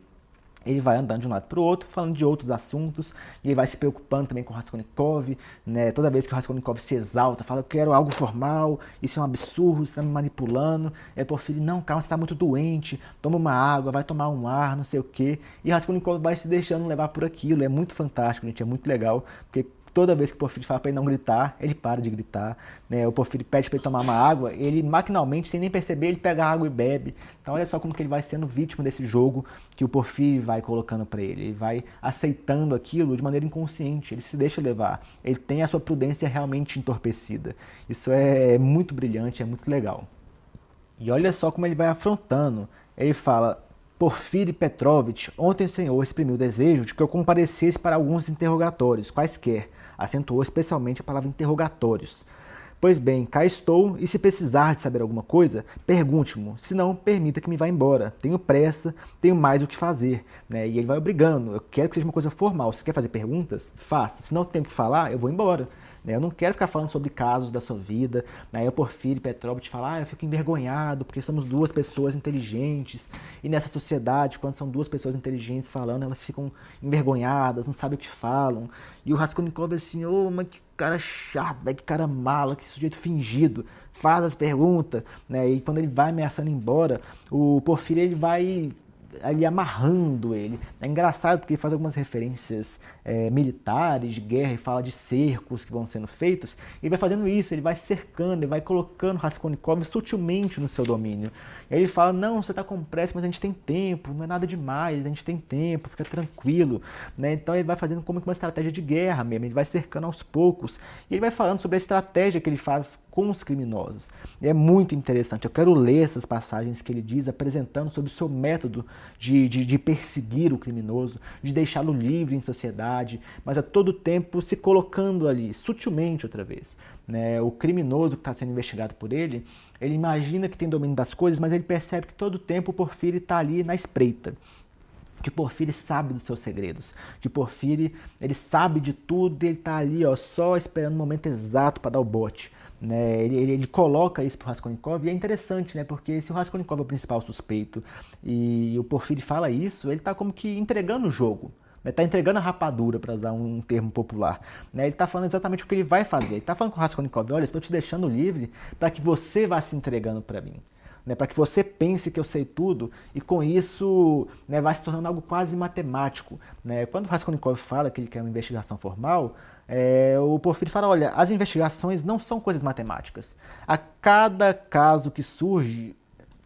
ele vai andando de um lado para o outro, falando de outros assuntos, e ele vai se preocupando também com o Raskolnikov, né? Toda vez que o Raskolnikov se exalta, fala, eu quero algo formal, isso é um absurdo, você está me manipulando. E aí Porfírio, não, calma, você está muito doente, toma uma água, vai tomar um ar, não sei o quê. E Raskolnikov vai se deixando levar por aquilo, é muito fantástico, gente, é muito legal, porque toda vez que o Porfírio fala para ele não gritar, ele para de gritar. Né? O Porfírio pede para ele tomar uma água, ele maquinalmente, sem nem perceber, ele pega a água e bebe. Então olha só como que ele vai sendo vítima desse jogo que o Porfírio vai colocando para ele. Ele vai aceitando aquilo de maneira inconsciente, ele se deixa levar. Ele tem a sua prudência realmente entorpecida. Isso é muito brilhante, é muito legal. E olha só como ele vai afrontando. Ele fala, Porfírio Petrovich, ontem o senhor exprimiu o desejo de que eu comparecesse para alguns interrogatórios, quaisquer. Acentuou especialmente a palavra interrogatórios. Pois bem, cá estou, e se precisar de saber alguma coisa, pergunte-me, se não, permita que me vá embora. Tenho pressa, tenho mais o que fazer. Né? E ele vai obrigando, eu quero que seja uma coisa formal. Se quer fazer perguntas, faça. Se não tenho o que falar, eu vou embora. né? Eu não quero ficar falando sobre casos da sua vida, né? Eu, Porfírio Petrópolis, falar, eu fico envergonhado porque somos duas pessoas inteligentes e nessa sociedade, quando são duas pessoas inteligentes falando, elas ficam envergonhadas, não sabem o que falam. E o Raskolnikov assim, mas que cara chato, que cara mala, que sujeito fingido, faz as perguntas, né? E quando ele vai ameaçando ir embora, o Porfírio ele vai ali amarrando ele. É engraçado porque ele faz algumas referências militares, de guerra, e fala de cercos que vão sendo feitos. Ele vai fazendo isso, ele vai cercando, ele vai colocando Raskolnikov sutilmente no seu domínio. E aí ele fala, não, você está com pressa, mas a gente tem tempo, não é nada demais, a gente tem tempo, fica tranquilo. Né? Então ele vai fazendo como uma estratégia de guerra mesmo, ele vai cercando aos poucos. E ele vai falando sobre a estratégia que ele faz com os criminosos. E é muito interessante, eu quero ler essas passagens que ele diz, apresentando sobre o seu método de perseguir o criminoso, de deixá-lo livre em sociedade, mas a todo tempo se colocando ali, sutilmente outra vez. Né? O criminoso que está sendo investigado por ele imagina que tem domínio das coisas, mas ele percebe que todo tempo o Porfírio está ali na espreita. Que Porfírio sabe dos seus segredos, que Porfírio ele sabe de tudo e ele está ali só esperando o momento exato para dar o bote. Né? Ele coloca isso pro Raskolnikov e é interessante, né? Porque se o Raskolnikov é o principal suspeito e o Porfírio fala isso, ele está como que entregando o jogo. Está entregando a rapadura, para usar um termo popular. Né? Ele está falando exatamente o que ele vai fazer. Ele está falando com o Raskolnikov, olha, estou te deixando livre para que você vá se entregando para mim. Né, para que você pense que eu sei tudo e com isso, né, vai se tornando algo quase matemático. Né? Quando o Raskolnikov fala que ele quer uma investigação formal, o Porfírio fala, olha, as investigações não são coisas matemáticas. A cada caso que surge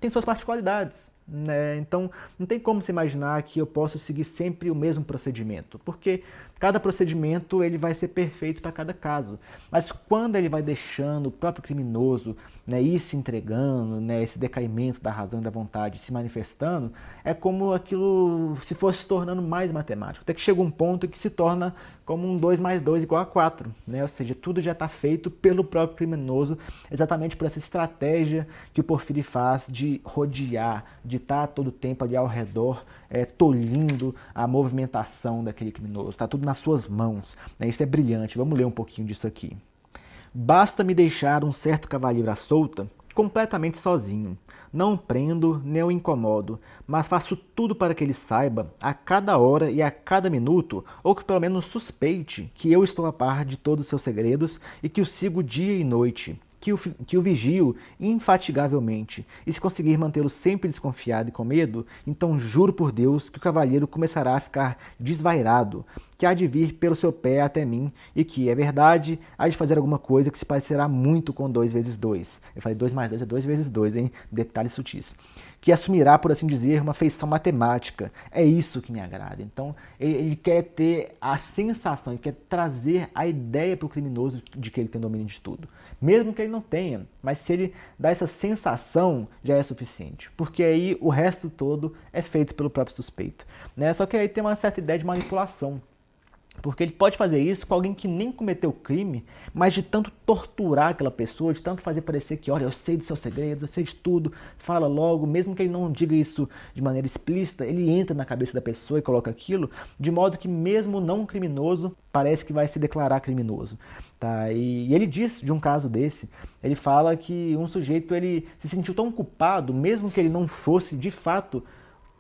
tem suas particularidades. Né? Então, não tem como você imaginar que eu posso seguir sempre o mesmo procedimento, porque cada procedimento ele vai ser perfeito para cada caso. Mas quando ele vai deixando o próprio criminoso, né, ir se entregando, né, esse decaimento da razão e da vontade se manifestando, é como aquilo se fosse se tornando mais matemático. Até que chega um ponto que se torna como um 2 mais 2 igual a 4. Né? Ou seja, tudo já está feito pelo próprio criminoso, exatamente por essa estratégia que o Porfírio faz de rodear, de estar todo o tempo ali ao redor, tolhindo a movimentação daquele criminoso. Está tudo nas suas mãos. Né? Isso é brilhante. Vamos ler um pouquinho disso aqui. Basta-me deixar um certo cavalheiro à solta, completamente sozinho. Não o prendo, nem o incomodo, mas faço tudo para que ele saiba, a cada hora e a cada minuto, ou que pelo menos suspeite, que eu estou a par de todos os seus segredos e que o sigo dia e noite. Que o vigio infatigavelmente, e se conseguir mantê-lo sempre desconfiado e com medo, então juro por Deus que o cavalheiro começará a ficar desvairado, que há de vir pelo seu pé até mim, e que, é verdade, há de fazer alguma coisa que se parecerá muito com 2 vezes 2. Eu falei 2 mais 2 é 2 vezes 2, hein? Detalhes sutis. Que assumirá, por assim dizer, uma feição matemática. É isso que me agrada. Então, ele quer ter a sensação, ele quer trazer a ideia para o criminoso de que ele tem domínio de tudo. Mesmo que ele não tenha, mas se ele dá essa sensação, já é suficiente. Porque aí o resto todo é feito pelo próprio suspeito. Né? Só que aí tem uma certa ideia de manipulação. Porque ele pode fazer isso com alguém que nem cometeu crime, mas de tanto torturar aquela pessoa, de tanto fazer parecer que, olha, eu sei dos seus segredos, eu sei de tudo, fala logo, mesmo que ele não diga isso de maneira explícita, ele entra na cabeça da pessoa e coloca aquilo, de modo que mesmo não criminoso, parece que vai se declarar criminoso. Tá? E ele diz de um caso desse, ele fala que um sujeito ele se sentiu tão culpado, mesmo que ele não fosse de fato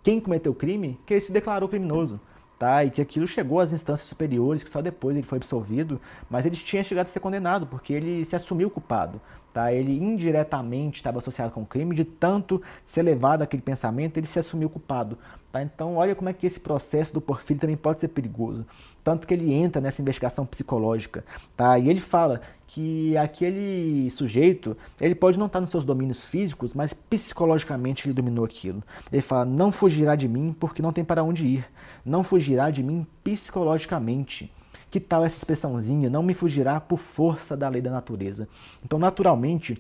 quem cometeu o crime, que ele se declarou criminoso. Tá? E que aquilo chegou às instâncias superiores, que só depois ele foi absolvido, mas ele tinha chegado a ser condenado, porque ele se assumiu culpado. Tá? Ele indiretamente estava associado com o crime, de tanto ser levado àquele pensamento, ele se assumiu culpado. Tá? Então, olha como é que esse processo do Porfírio também pode ser perigoso. Tanto que ele entra nessa investigação psicológica. Tá? E ele fala que aquele sujeito, ele pode não estar nos seus domínios físicos, mas psicologicamente ele dominou aquilo. Ele fala, não fugirá de mim porque não tem para onde ir. Não fugirá de mim psicologicamente. Que tal essa expressãozinha? Não me fugirá por força da lei da natureza. Então, naturalmente,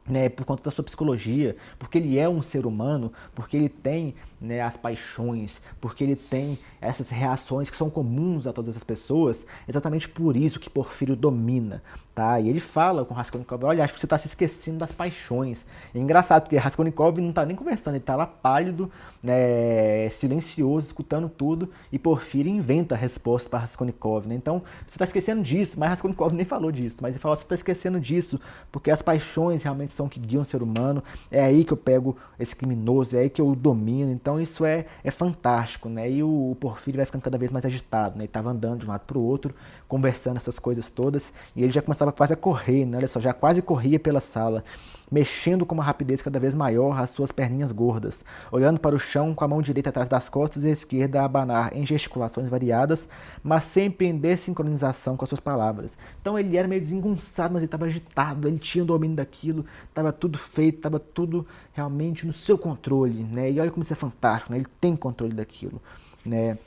né, por conta da sua psicologia, porque ele é um ser humano, porque ele tem, né, as paixões, porque ele tem essas reações que são comuns a todas as pessoas, exatamente por isso que Porfírio domina. Tá? E ele fala com Raskolnikov, olha, acho que você está se esquecendo das paixões. É engraçado, porque Raskolnikov não está nem conversando, ele está lá pálido, né, silencioso, escutando tudo, e Porfírio inventa a resposta para Raskolnikov. Né? Então, você está esquecendo disso, mas Raskolnikov nem falou disso, mas ele falou, você está esquecendo disso, porque as paixões realmente são o que guiam o ser humano, é aí que eu pego esse criminoso, é aí que eu o domino, então isso é fantástico, né? E o Porfírio vai ficando cada vez mais agitado, né? Ele estava andando de um lado para o outro, conversando essas coisas todas, e ele já começava quase a correr, né? Olha só, já quase corria pela sala, mexendo com uma rapidez cada vez maior as suas perninhas gordas, olhando para o chão com a mão direita atrás das costas e a esquerda a abanar em gesticulações variadas, mas sempre em desincronização com as suas palavras. Então ele era meio desengonçado, mas ele estava agitado, ele tinha o domínio daquilo, estava tudo feito, estava tudo realmente no seu controle, né? E olha como isso é fantástico, né? Ele tem controle daquilo, né?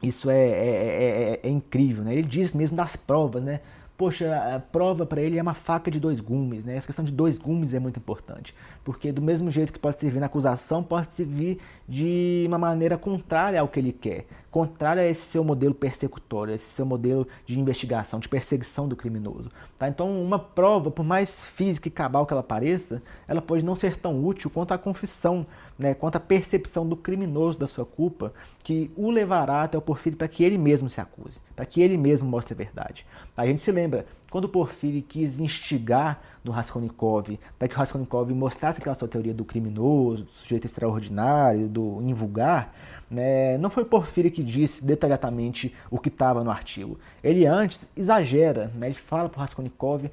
Isso é incrível, né? Ele diz mesmo das provas, né? Poxa, a prova para ele é uma faca de dois gumes, né? Essa questão de dois gumes é muito importante, porque do mesmo jeito que pode servir na acusação, pode servir de uma maneira contrária ao que ele quer, contrária a esse seu modelo persecutório, esse seu modelo de investigação, de perseguição do criminoso. Tá? Então, uma prova, por mais física e cabal que ela pareça, ela pode não ser tão útil quanto a confissão, né? Quanto a percepção do criminoso da sua culpa, que o levará até o Porfírio para que ele mesmo se acuse, para que ele mesmo mostre a verdade. A gente se lembra, quando o Porfírio quis instigar no Raskolnikov, para que o Raskolnikov mostrasse aquela sua teoria do criminoso, do sujeito extraordinário, do invulgar, né, não foi o Porfírio que disse detalhadamente o que estava no artigo. Ele antes exagera, né, ele fala para o Raskolnikov,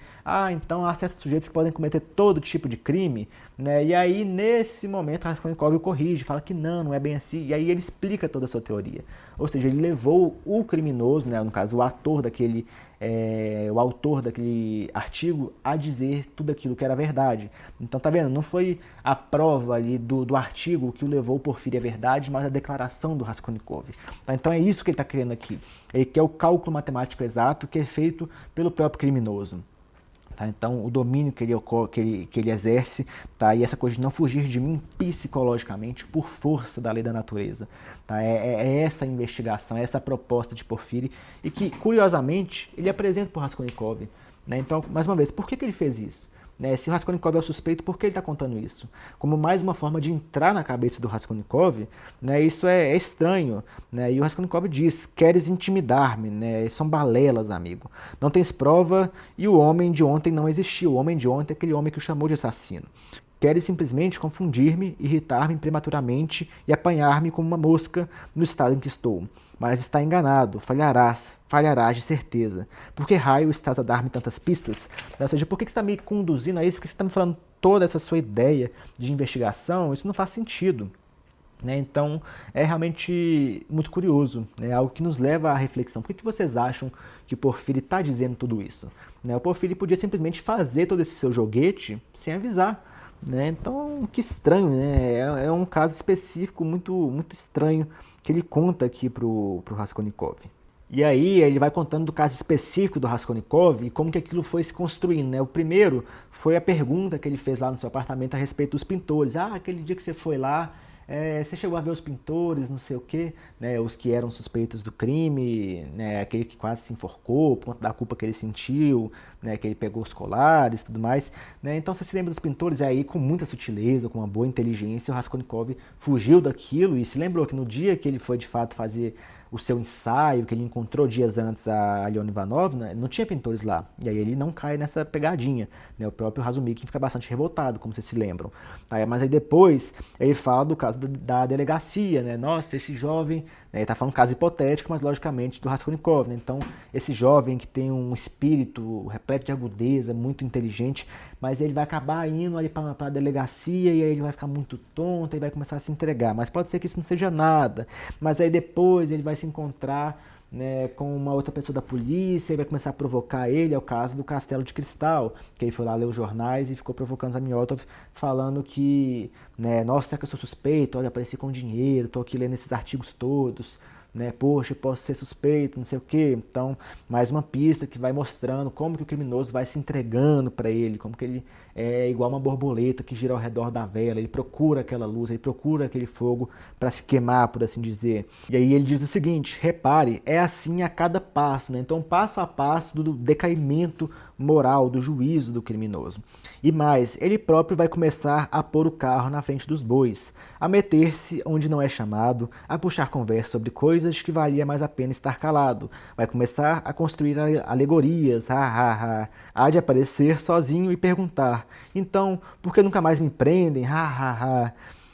então há certos sujeitos que podem cometer todo tipo de crime, né, e aí nesse momento o Raskolnikov o corrige, fala que não é bem assim, e aí ele explica toda a sua teoria. Ou seja, ele levou o criminoso, né, no caso o autor daquele artigo a dizer tudo aquilo que era verdade. Então tá vendo, não foi a prova ali do artigo que o levou o Porfírio à verdade, mas a declaração do Raskolnikov. Tá? Então é isso que ele está querendo aqui. Ele quer o cálculo matemático exato que é feito pelo próprio criminoso. Tá? Então, o domínio que ele exerce, tá? E essa coisa de não fugir de mim psicologicamente por força da lei da natureza. Tá? É essa investigação, é essa proposta de Porfírio, e que, curiosamente, ele apresenta para o Raskolnikov. Né? Então, mais uma vez, por que ele fez isso? Né? Se o Raskolnikov é o suspeito, por que ele está contando isso? Como mais uma forma de entrar na cabeça do Raskolnikov, né? Isso é estranho. Né? E o Raskolnikov diz, queres intimidar-me, né? São balelas, amigo. Não tens prova e o homem de ontem não existiu. O homem de ontem é aquele homem que o chamou de assassino. Queres simplesmente confundir-me, irritar-me prematuramente e apanhar-me como uma mosca no estado em que estou. Mas está enganado, falharás de certeza. Por que raio estás a dar-me tantas pistas? Ou seja, por que você está me conduzindo a isso? Por que você está me falando toda essa sua ideia de investigação? Isso não faz sentido. Né? Então, é realmente muito curioso, né? Algo que nos leva à reflexão. Por que vocês acham que o Porfírio está dizendo tudo isso? Né? O Porfírio podia simplesmente fazer todo esse seu joguete sem avisar. Né? Então, que estranho, né? É um caso específico muito estranho que ele conta aqui pro Raskolnikov. E aí ele vai contando do caso específico do Raskolnikov e como que aquilo foi se construindo, né? O primeiro foi a pergunta que ele fez lá no seu apartamento a respeito dos pintores. Aquele dia que você foi lá, você chegou a ver os pintores, não sei o quê, né? Os que eram suspeitos do crime, né? Aquele que quase se enforcou por conta da culpa que ele sentiu, né? Que ele pegou os colares e tudo mais, né? Então você se lembra dos pintores, e aí com muita sutileza, com uma boa inteligência, o Raskolnikov fugiu daquilo e se lembrou que no dia que ele foi de fato fazer o seu ensaio, que ele encontrou dias antes a Aliona Ivanovna, não tinha pintores lá. E aí ele não cai nessa pegadinha. Né? O próprio Razumikin fica bastante revoltado, como vocês se lembram. Tá? Mas aí depois ele fala do caso da delegacia. Né? Nossa, esse jovem... Né? Ele está falando um caso hipotético, mas logicamente do Raskolnikov. Né? Então, esse jovem que tem um espírito repleto de agudeza, muito inteligente, mas ele vai acabar indo ali para a delegacia e aí ele vai ficar muito tonto e vai começar a se entregar. Mas pode ser que isso não seja nada. Mas aí depois ele vai se encontrar, né, com uma outra pessoa da polícia e vai começar a provocar ele. É o caso do Castelo de Cristal, que ele foi lá ler os jornais e ficou provocando Zamiotov, falando que, né, nossa, será que eu sou suspeito? Olha, apareci com dinheiro, tô aqui lendo esses artigos todos, né, poxa, eu posso ser suspeito, não sei o quê. Então, mais uma pista que vai mostrando como que o criminoso vai se entregando para ele, como que ele é igual uma borboleta que gira ao redor da vela, ele procura aquela luz, ele procura aquele fogo para se queimar, por assim dizer. E aí ele diz o seguinte, repare, é assim a cada passo, né? Então, passo a passo do decaimento moral, do juízo do criminoso. E mais, ele próprio vai começar a pôr o carro na frente dos bois, a meter-se onde não é chamado, a puxar conversa sobre coisas que valia mais a pena estar calado. Vai começar a construir alegorias, há de aparecer sozinho e perguntar: então, por que nunca mais me prendem?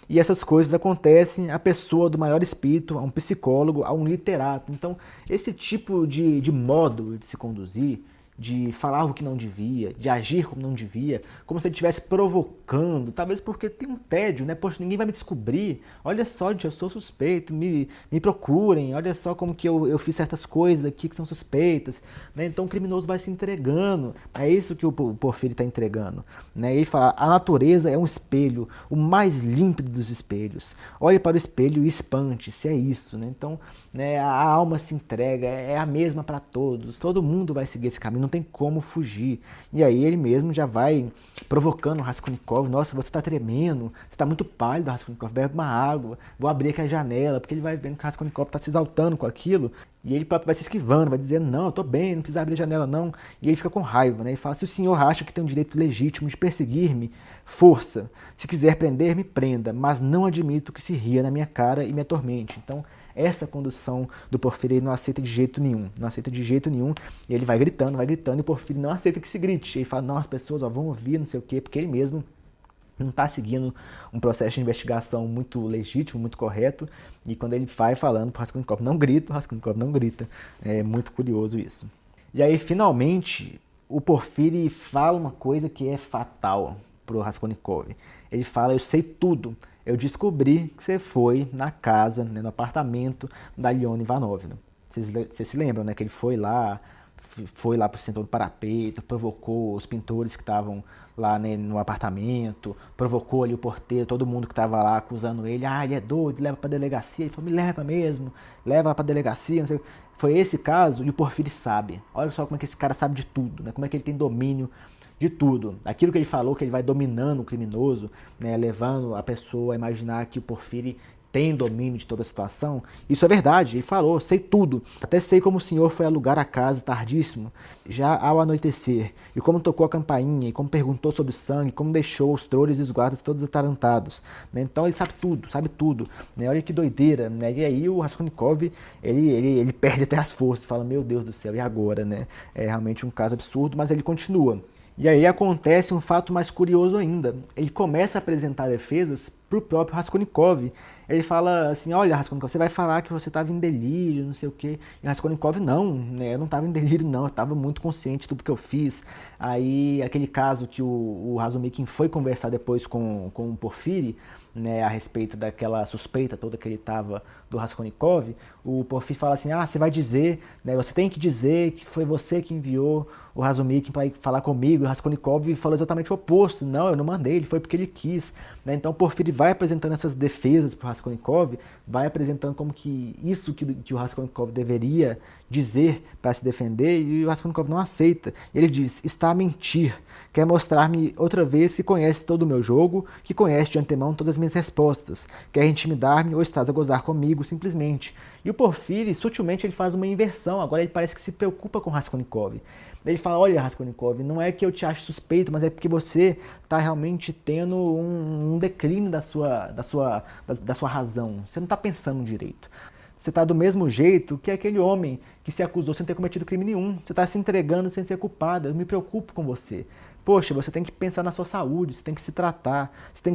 E essas coisas acontecem à pessoa do maior espírito, a um psicólogo, a um literato. Então, esse tipo de modo de se conduzir, de falar o que não devia, de agir como não devia, como se ele estivesse provocando, talvez porque tem um tédio, né? Poxa, ninguém vai me descobrir, olha só, gente, eu sou suspeito, me procurem, olha só como que eu fiz certas coisas aqui que são suspeitas, né? Então o criminoso vai se entregando, é isso que o Porfírio está entregando, né? Ele fala: a natureza é um espelho, o mais límpido dos espelhos, olhe para o espelho e espante-se, é isso, né? Então, né, a alma se entrega, é a mesma para todos, todo mundo vai seguir esse caminho, não tem como fugir. E aí ele mesmo já vai provocando o Raskolnikov: nossa, você tá tremendo, você tá muito pálido, Raskolnikov, bebe uma água, vou abrir aqui a janela, porque ele vai vendo que o Raskolnikov tá se exaltando com aquilo, e ele próprio vai se esquivando, vai dizendo: não, eu tô bem, não precisa abrir a janela não. E ele fica com raiva, né? Ele fala: se o senhor acha que tem um direito legítimo de perseguir-me, força, se quiser prender, me prenda, mas não admito que se ria na minha cara e me atormente. Então, essa condução do Porfírio ele não aceita de jeito nenhum, não aceita de jeito nenhum, e ele vai gritando, e o Porfírio não aceita que se grite. Ele fala: não, as pessoas vão ouvir, não sei o quê, porque ele mesmo não está seguindo um processo de investigação muito legítimo, muito correto, e quando ele vai falando para o Raskolnikov não grita, o Raskolnikov não grita. É muito curioso isso. E aí, finalmente, o Porfírio fala uma coisa que é fatal para o Raskolnikov. Ele fala: eu sei tudo. Eu descobri que você foi na casa, né, no apartamento da Liona Ivanovna. Vocês se lembram, né, que ele foi lá pro setor do parapeito, provocou os pintores que estavam lá, né, no apartamento, provocou ali o porteiro, todo mundo que estava lá acusando ele: ah, ele é doido, leva pra delegacia. Ele falou: me leva mesmo, leva lá pra delegacia, não sei. Foi esse caso, e o Porfírio sabe. Olha só como é que esse cara sabe de tudo, né, como é que ele tem domínio de tudo. Aquilo que ele falou, que ele vai dominando o criminoso, né, levando a pessoa a imaginar que o Porfírio tem domínio de toda a situação, isso é verdade. Ele falou: sei tudo, até sei como o senhor foi alugar a casa tardíssimo, já ao anoitecer, e como tocou a campainha, e como perguntou sobre o sangue, como deixou os trolls e os guardas todos atarantados, né? Então ele sabe tudo, né? Olha que doideira, né? E aí o Raskolnikov, ele perde até as forças, fala: meu Deus do céu, e agora, né? É realmente um caso absurdo, mas ele continua. E aí acontece um fato mais curioso ainda. Ele começa a apresentar defesas para o próprio Raskolnikov. Ele fala assim: olha, Raskolnikov, você vai falar que você estava em delírio, não sei o quê. E Raskolnikov: não, né, eu não estava em delírio não, eu estava muito consciente de tudo que eu fiz. Aí aquele caso que o Razumikin foi conversar depois com o Porfírio, né, a respeito daquela suspeita toda que ele estava do Raskolnikov, o Porfírio fala assim: ah, você vai dizer, né, você tem que dizer que foi você que enviou o Razumikin para falar comigo. O Raskolnikov falou exatamente o oposto: não, eu não mandei, ele foi porque ele quis, né? Então o Porfírio vai apresentando essas defesas para o Raskolnikov, vai apresentando como que isso que o Raskolnikov deveria dizer para se defender, e o Raskolnikov não aceita. Ele diz: está a mentir, quer mostrar-me outra vez que conhece todo o meu jogo, que conhece de antemão todas as minhas respostas, quer intimidar-me ou estás a gozar comigo simplesmente. E o Porfírio, sutilmente, ele faz uma inversão. Agora ele parece que se preocupa com o Raskolnikov. Ele fala: olha, Raskolnikov, não é que eu te ache suspeito, mas é porque você está realmente tendo um declínio da sua razão. Você não está pensando direito. Você está do mesmo jeito que aquele homem que se acusou sem ter cometido crime nenhum. Você está se entregando sem ser culpado. Eu me preocupo com você. Poxa, você tem que pensar na sua saúde, você tem que se tratar, você tem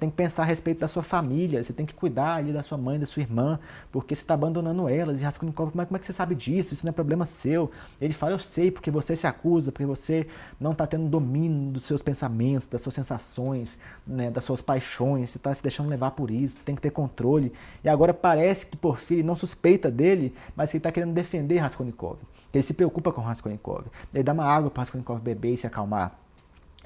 que pensar a respeito da sua família, você tem que cuidar ali da sua mãe, da sua irmã, porque você está abandonando elas. E Raskolnikov: como é que você sabe disso? Isso não é problema seu. Ele fala: eu sei, porque você se acusa, porque você não está tendo domínio dos seus pensamentos, das suas sensações, né, das suas paixões, você está se deixando levar por isso, você tem que ter controle. E agora parece que Porfírio não suspeita dele, mas que ele está querendo defender Raskolnikov. Ele se preocupa com Raskolnikov. Ele dá uma água para Raskolnikov beber e se acalmar.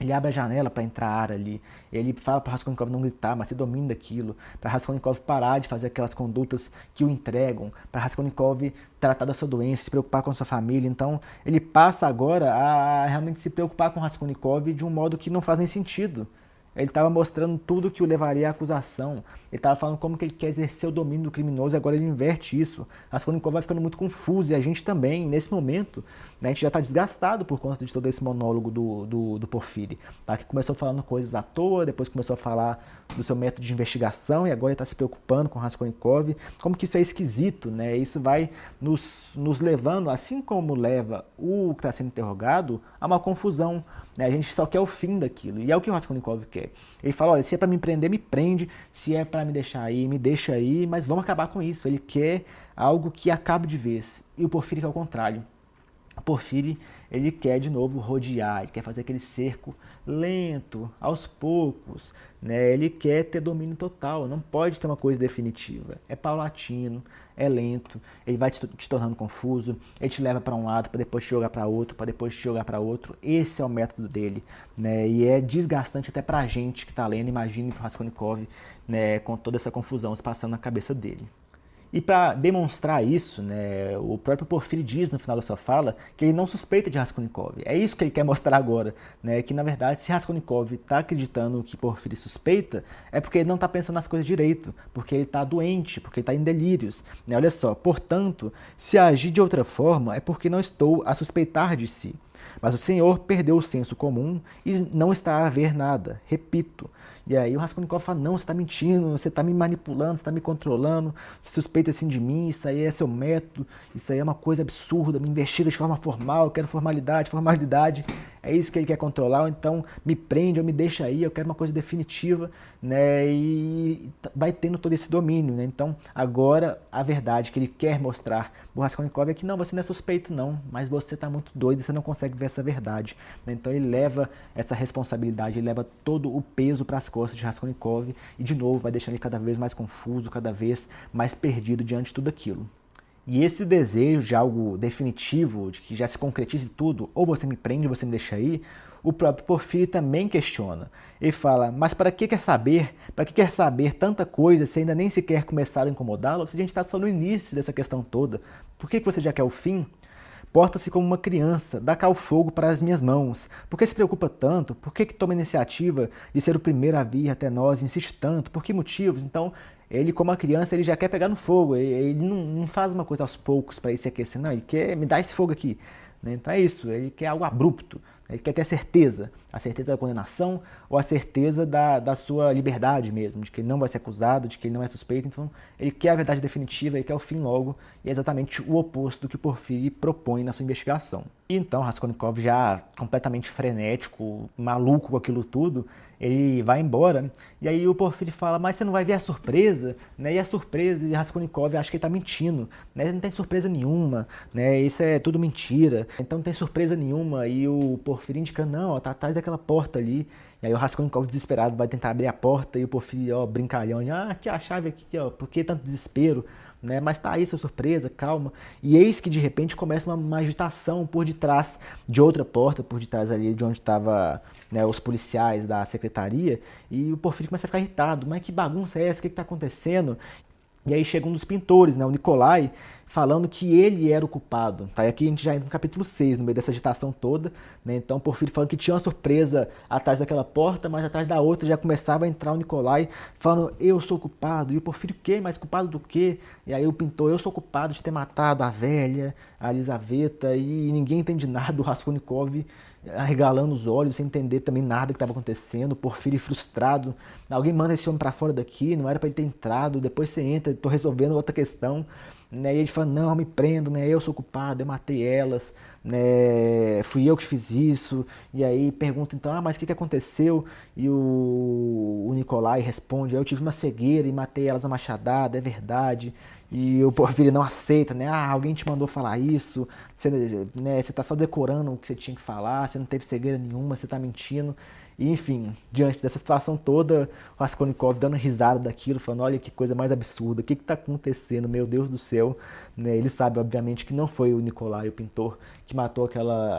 Ele abre a janela para entrar ar ali. Ele fala para Raskolnikov não gritar, mas se domina daquilo. Para Raskolnikov parar de fazer aquelas condutas que o entregam. Para Raskolnikov tratar da sua doença, se preocupar com a sua família. Então ele passa agora a realmente se preocupar com Raskolnikov de um modo que não faz nem sentido. Ele estava mostrando tudo que o levaria à acusação. Ele estava falando como que ele quer exercer o domínio do criminoso e agora ele inverte isso. Raskolnikov vai ficando muito confuso e a gente também, nesse momento, né, a gente já está desgastado por conta de todo esse monólogo do Porfíri. Tá? Que começou falando coisas à toa, depois começou a falar do seu método de investigação e agora ele está se preocupando com Raskolnikov. Como que isso é esquisito, né? Isso vai nos levando, assim como leva o que está sendo interrogado, a uma confusão. A gente só quer o fim daquilo. E é o que o Raskolnikov quer. Ele fala, olha, se é para me prender, me prende. Se é para me deixar aí, me deixa aí. Mas vamos acabar com isso. Ele quer algo que acabe de vez. E o Porfíri quer o contrário. O Porfíri, ele quer de novo rodear, ele quer fazer aquele cerco lento, aos poucos, né? Ele quer ter domínio total, não pode ter uma coisa definitiva. É paulatino, é lento, ele vai te tornando confuso, ele te leva para um lado para depois te jogar para outro, para depois te jogar para outro. Esse é o método dele, né? E é desgastante até para a gente que está lendo, imagine para o Raskolnikov, né, com toda essa confusão se passando na cabeça dele. E para demonstrar isso, né, o próprio Porfíri diz no final da sua fala que ele não suspeita de Raskolnikov. É isso que ele quer mostrar agora, né, que na verdade se Raskolnikov está acreditando que Porfíri suspeita, é porque ele não está pensando nas coisas direito, porque ele está doente, porque ele está em delírios. Né? Olha só, portanto, se agir de outra forma é porque não estou a suspeitar de si. Mas o senhor perdeu o senso comum e não está a ver nada. Repito. E aí o Raskolnikov fala, não, você está mentindo, você está me manipulando, você está me controlando, você suspeita assim de mim, isso aí é seu método, isso aí é uma coisa absurda, me investiga de forma formal, eu quero formalidade, formalidade. É isso que ele quer controlar, ou então me prende, ou me deixa aí, eu quero uma coisa definitiva, né? E vai tendo todo esse domínio, né? Então, agora, a verdade que ele quer mostrar o Raskolnikov é que não, você não é suspeito não, mas você está muito doido, você não consegue ver essa verdade. Né? Então ele leva essa responsabilidade, ele leva todo o peso para as costas de Raskolnikov e, de novo, vai deixando ele cada vez mais confuso, cada vez mais perdido diante de tudo aquilo. E esse desejo de algo definitivo, de que já se concretize tudo, ou você me prende, ou você me deixa aí, o próprio Porfíri também questiona. Ele fala, mas para que quer saber? Para que quer saber tanta coisa se ainda nem sequer começaram a incomodá-lo? Se a gente está só no início dessa questão toda, por que você já quer o fim? Porta-se como uma criança, dá cá o fogo para as minhas mãos. Por que se preocupa tanto? Por que toma a iniciativa de ser o primeiro a vir até nós? Insiste tanto? Por que motivos? Então, ele como uma criança, ele já quer pegar no fogo. Ele não faz uma coisa aos poucos para ir se aquecer. Não, ele quer me dar esse fogo aqui. Né? Então é isso, ele quer algo abrupto. Ele quer ter a certeza da condenação ou a certeza da sua liberdade mesmo, de que ele não vai ser acusado, de que ele não é suspeito. Então ele quer a verdade definitiva, ele quer o fim logo, e é exatamente o oposto do que o Porfíri propõe na sua investigação. E então Raskolnikov, já completamente frenético, maluco com aquilo tudo, ele vai embora, e aí o Porfíri fala, mas você não vai ver a surpresa? Né? E a surpresa, e Raskolnikov acha que ele está mentindo, né? Não tem surpresa nenhuma, né? Isso é tudo mentira, então não tem surpresa nenhuma, e o Porfíri indica, não, ó, tá atrás daquela porta ali, e aí o Raskolnikov desesperado vai tentar abrir a porta, e o Porfíri, ó, brincalhão, aqui a chave aqui, ó, por que tanto desespero? Né? Mas tá aí sua surpresa, calma. E eis que de repente começa uma agitação por detrás de outra porta, por detrás ali de onde estavam, né, os policiais da secretaria, e o Porfíri começa a ficar irritado. Mas que bagunça é essa? O que está acontecendo? E aí chega um dos pintores, né, o Nikolai, falando que ele era o culpado. Tá? E aqui a gente já entra no capítulo 6, no meio dessa agitação toda. Né? Então o Porfíri falando que tinha uma surpresa atrás daquela porta, mas atrás da outra já começava a entrar o Nikolai falando, eu sou culpado. E o Porfíri, o quê? Mas culpado do quê? E aí o pintor, eu sou culpado de ter matado a velha, a Elisaveta, e ninguém entende nada, o Raskolnikov arregalando os olhos, sem entender também nada que estava acontecendo, o Porfíri frustrado, alguém manda esse homem para fora daqui, não era para ele ter entrado, depois você entra, estou resolvendo outra questão, né? E ele fala, não, me prendo, né? Eu sou culpado, eu matei elas, né? Fui eu que fiz isso, e aí pergunta então, mas o que aconteceu? E o Nikolai responde, eu tive uma cegueira e matei elas a machadada, é verdade. E o Porfíri não aceita, né? Alguém te mandou falar isso, você, né, você tá só decorando o que você tinha que falar, você não teve cegueira nenhuma, você tá mentindo. E, enfim, diante dessa situação toda, o Raskolnikov dando risada daquilo, falando, olha que coisa mais absurda, o que tá acontecendo, meu Deus do céu. Né? Ele sabe, obviamente, que não foi o Nikolai, o pintor, que matou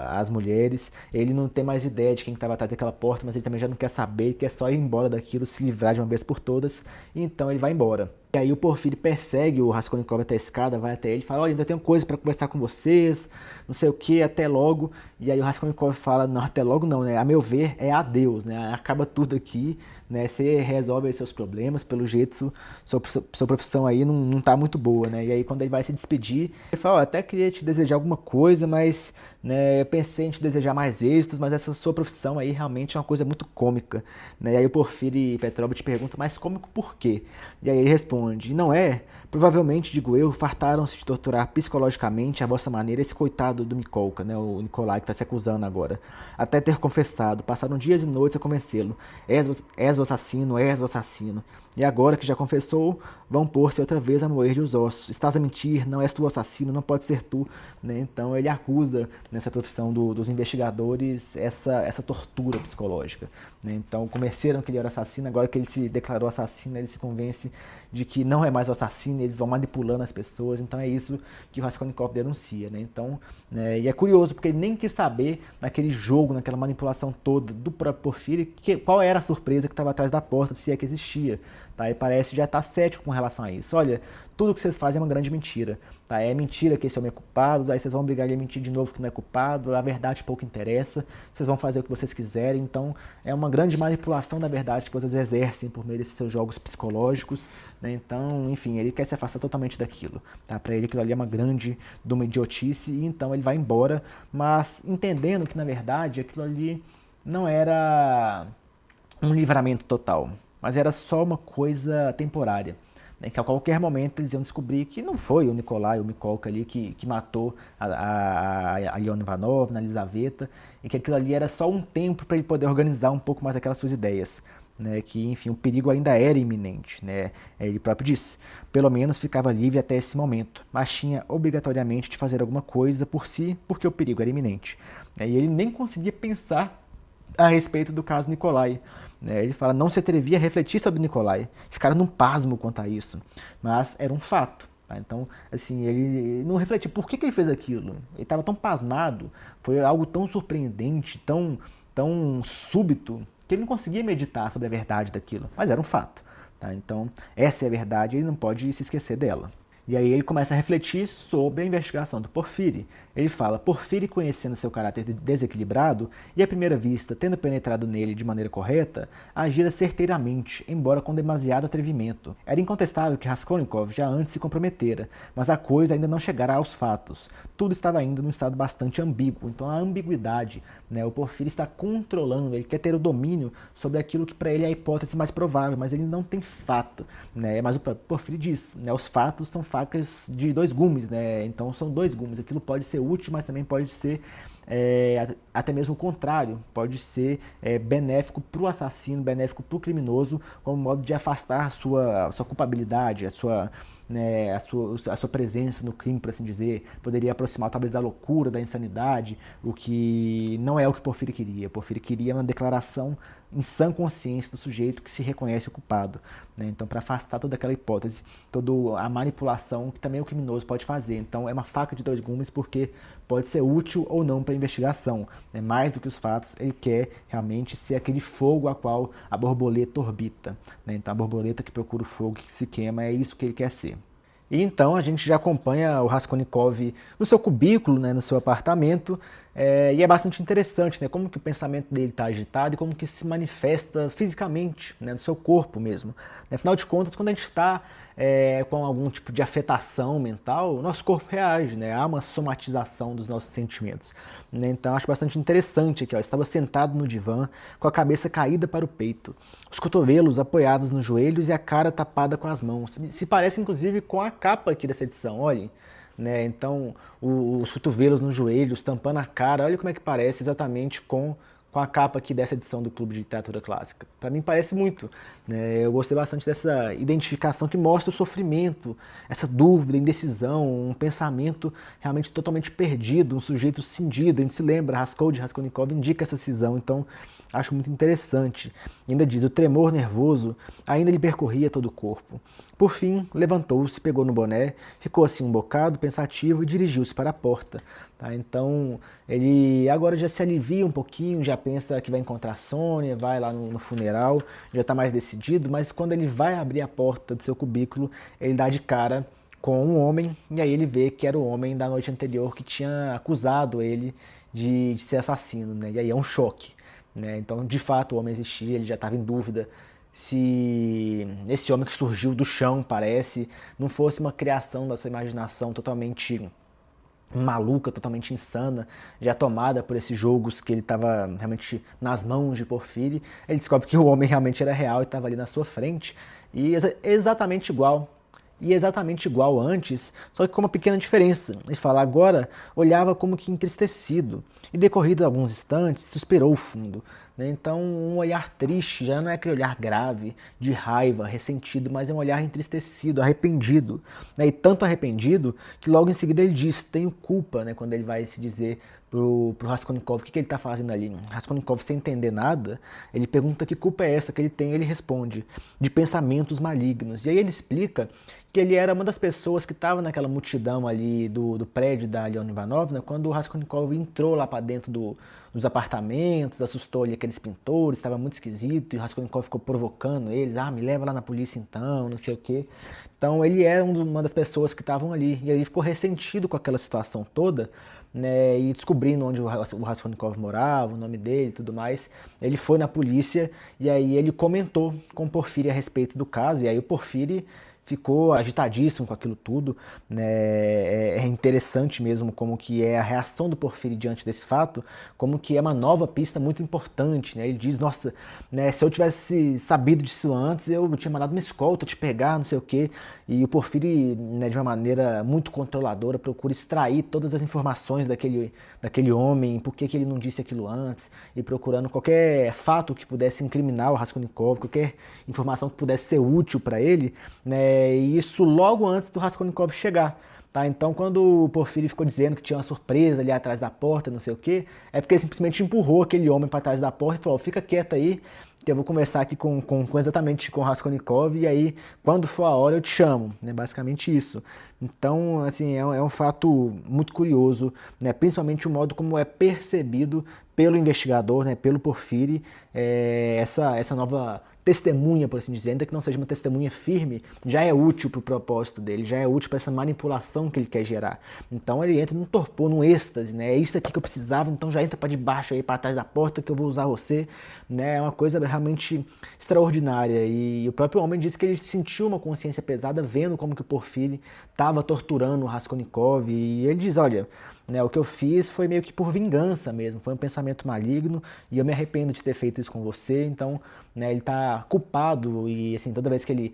as mulheres. Ele não tem mais ideia de quem estava atrás daquela porta, mas ele também já não quer saber, ele quer só ir embora daquilo, se livrar de uma vez por todas. E então ele vai embora. E aí o Porfíri persegue o Raskolnikov até a escada, vai até ele e fala, olha, ainda tenho coisa para conversar com vocês, não sei o que, até logo. E aí o Raskolnikov fala, não, até logo não, né? A meu ver é adeus, né? Acaba tudo aqui, né? Você resolve aí seus problemas, pelo jeito sua profissão aí não tá muito boa, né? E aí quando ele vai se despedir, ele fala, ó, até queria te desejar alguma coisa, mas né, eu pensei em te desejar mais êxitos, mas essa sua profissão aí realmente é uma coisa muito cômica, né? E aí o Porfiri Petrov te pergunta, mas cômico por quê? E aí ele responde, não é? Provavelmente, digo eu, fartaram-se de torturar psicologicamente à vossa maneira esse coitado do Mikolka, né, o Nikolai que está se acusando agora, até ter confessado, passaram dias e noites a convencê-lo, és o assassino, és o assassino, e agora que já confessou, vão pôr-se outra vez a moer-lhe os ossos, estás a mentir, não és tu o assassino, não pode ser tu, né? Então ele acusa nessa profissão dos investigadores essa tortura psicológica, né? Então convenceram que ele era assassino, agora que ele se declarou assassino, ele se convence de que não é mais o assassino, eles vão manipulando as pessoas, então é isso que o Raskolnikov denuncia, né? Então, né, e é curioso, porque ele nem quis saber naquele jogo, naquela manipulação toda do próprio Porfírio, qual era a surpresa que estava atrás da porta, se é que existia, tá? E parece já estar cético com relação a isso. Olha, tudo que vocês fazem é uma grande mentira, tá? É mentira que esse homem é culpado, aí vocês vão brigar ele a mentir de novo que não é culpado, a verdade pouco interessa, vocês vão fazer o que vocês quiserem, então é uma grande manipulação da verdade que vocês exercem por meio desses seus jogos psicológicos, né? Então, enfim, ele quer se afastar totalmente daquilo, tá? Para ele aquilo ali é uma grande de uma idiotice e então ele vai embora, mas entendendo que na verdade aquilo ali não era um livramento total, mas era só uma coisa temporária, né, que a qualquer momento eles iam descobrir que não foi o Nikolai, o Mikolka ali que matou a Iona Ivanovna, a Elizaveta, e que aquilo ali era só um tempo para ele poder organizar um pouco mais aquelas suas ideias. Né, que, enfim, o perigo ainda era iminente, né, ele próprio disse. Pelo menos ficava livre até esse momento, mas tinha obrigatoriamente de fazer alguma coisa por si, porque o perigo era iminente. E ele nem conseguia pensar a respeito do caso Nikolai. Ele fala, não se atrevia a refletir sobre Nikolai. Ficaram num pasmo quanto a isso. Mas era um fato. Tá? Então, assim, ele não refletiu por que ele fez aquilo. Ele estava tão pasmado, foi algo tão surpreendente, tão súbito, que ele não conseguia meditar sobre a verdade daquilo. Mas era um fato. Tá? Então, essa é a verdade e ele não pode se esquecer dela. E aí ele começa a refletir sobre a investigação do Porfiri. Ele fala, Porfiri, conhecendo seu caráter desequilibrado e à primeira vista tendo penetrado nele de maneira correta, agira certeiramente, embora com demasiado atrevimento. Era incontestável que Raskolnikov já antes se comprometera, mas a coisa ainda não chegara aos fatos. Tudo estava ainda num estado bastante ambíguo, então a ambiguidade, né, o Porfiri está controlando, ele quer ter o domínio sobre aquilo que para ele é a hipótese mais provável, mas ele não tem fato. Né, mas o Porfiri diz, né, os fatos são facas de dois gumes, né? Então são dois gumes. Aquilo pode ser útil, mas também pode ser até mesmo o contrário. Pode ser benéfico para o assassino, benéfico para o criminoso, como modo de afastar a sua culpabilidade, né, a sua presença no crime, por assim dizer. Poderia aproximar talvez da loucura, da insanidade, o que não é o que Porfiri queria. Porfiri queria uma declaração em sã consciência do sujeito que se reconhece o culpado. Né? Então, para afastar toda aquela hipótese, toda a manipulação que também o criminoso pode fazer. Então, é uma faca de dois gumes porque pode ser útil ou não para a investigação. Né? Mais do que os fatos, ele quer realmente ser aquele fogo a qual a borboleta orbita. Né? Então, a borboleta que procura o fogo que se queima, é isso que ele quer ser. E então a gente já acompanha o Raskolnikov no seu cubículo, né, no seu apartamento, e é bastante interessante, né, como que o pensamento dele está agitado e como que se manifesta fisicamente, né, no seu corpo mesmo. Afinal de contas, quando a gente está com algum tipo de afetação mental, o nosso corpo reage, né, há uma somatização dos nossos sentimentos. Né, então acho bastante interessante aqui, ó, estava sentado no divã, com a cabeça caída para o peito, os cotovelos apoiados nos joelhos e a cara tapada com as mãos. Se parece inclusive com a capa aqui dessa edição, olhem. Né? Então, os cotovelos nos joelhos, tampando a cara, olha como é que parece exatamente com a capa aqui dessa edição do Clube de Literatura Clássica. Para mim parece muito. Né? Eu gostei bastante dessa identificação que mostra o sofrimento, essa dúvida, indecisão, um pensamento realmente totalmente perdido, um sujeito cindido. A gente se lembra, Raskolnikov indica essa cisão, então acho muito interessante. Ainda diz, o tremor nervoso ainda lhe percorria todo o corpo. Por fim, levantou-se, pegou no boné, ficou assim um bocado pensativo e dirigiu-se para a porta. Tá? Então, ele agora já se alivia um pouquinho, já pensa que vai encontrar a Sônia, vai lá no funeral, já está mais decidido, mas quando ele vai abrir a porta do seu cubículo, ele dá de cara com um homem, e aí ele vê que era o homem da noite anterior que tinha acusado ele de ser assassino, né? E aí é um choque, né? Então, de fato, o homem existia, ele já estava em dúvida se esse homem que surgiu do chão, parece, não fosse uma criação da sua imaginação totalmente maluca, totalmente insana, já tomada por esses jogos que ele estava realmente nas mãos de Porfírio. Ele descobre que o homem realmente era real e estava ali na sua frente, e exatamente igual. E exatamente igual antes, só que com uma pequena diferença. Ele fala, agora olhava como que entristecido, e decorrido alguns instantes, suspirou fundo. Né? Então, um olhar triste, já não é aquele olhar grave, de raiva, ressentido, mas é um olhar entristecido, arrependido. Né? E tanto arrependido, que logo em seguida ele diz, tenho culpa, né? Quando ele vai se dizer pro Raskolnikov o que ele está fazendo ali. Raskolnikov, sem entender nada, ele pergunta que culpa é essa que ele tem, ele responde, de pensamentos malignos. E aí ele explica que ele era uma das pessoas que estava naquela multidão ali do prédio da Aliona Ivanovna, quando o Raskolnikov entrou lá para dentro dos apartamentos, assustou ali aqueles pintores, estava muito esquisito, e o Raskolnikov ficou provocando eles, me leva lá na polícia então, não sei o quê. Então ele era uma das pessoas que estavam ali, e ele ficou ressentido com aquela situação toda, né, e descobrindo onde o Raskolnikov morava, o nome dele e tudo mais, ele foi na polícia e aí ele comentou com o Porfírio a respeito do caso, e aí o Porfírio ficou agitadíssimo com aquilo tudo, né? É interessante mesmo como que é a reação do Porfírio diante desse fato, como que é uma nova pista muito importante, né? Ele diz, nossa, né, se eu tivesse sabido disso antes, eu tinha mandado uma escolta te pegar, não sei o quê, e o Porfírio, né, de uma maneira muito controladora, procura extrair todas as informações daquele homem, por que ele não disse aquilo antes, e procurando qualquer fato que pudesse incriminar o Raskolnikov, qualquer informação que pudesse ser útil para ele, né? E isso logo antes do Raskolnikov chegar. Tá? Então, quando o Porfírio ficou dizendo que tinha uma surpresa ali atrás da porta, não sei o quê, é porque ele simplesmente empurrou aquele homem para trás da porta e falou, fica quieto aí, que eu vou conversar aqui exatamente com o Raskolnikov, e aí, quando for a hora, eu te chamo. Né? Basicamente isso. Então, assim, é um fato muito curioso, né? Principalmente o modo como é percebido pelo investigador, né? Pelo Porfírio, essa nova testemunha, por assim dizer, ainda que não seja uma testemunha firme, já é útil para o propósito dele, já é útil para essa manipulação que ele quer gerar. Então ele entra num torpor, num êxtase, né? É isso aqui que eu precisava, então já entra para debaixo aí, para trás da porta que eu vou usar você, né? É uma coisa realmente extraordinária. E o próprio homem disse que ele sentiu uma consciência pesada vendo como que o Porfírio estava torturando o Raskolnikov, e ele diz, olha, né, o que eu fiz foi meio que por vingança mesmo, foi um pensamento maligno e eu me arrependo de ter feito isso com você, então, né, ele está culpado e assim, toda vez que ele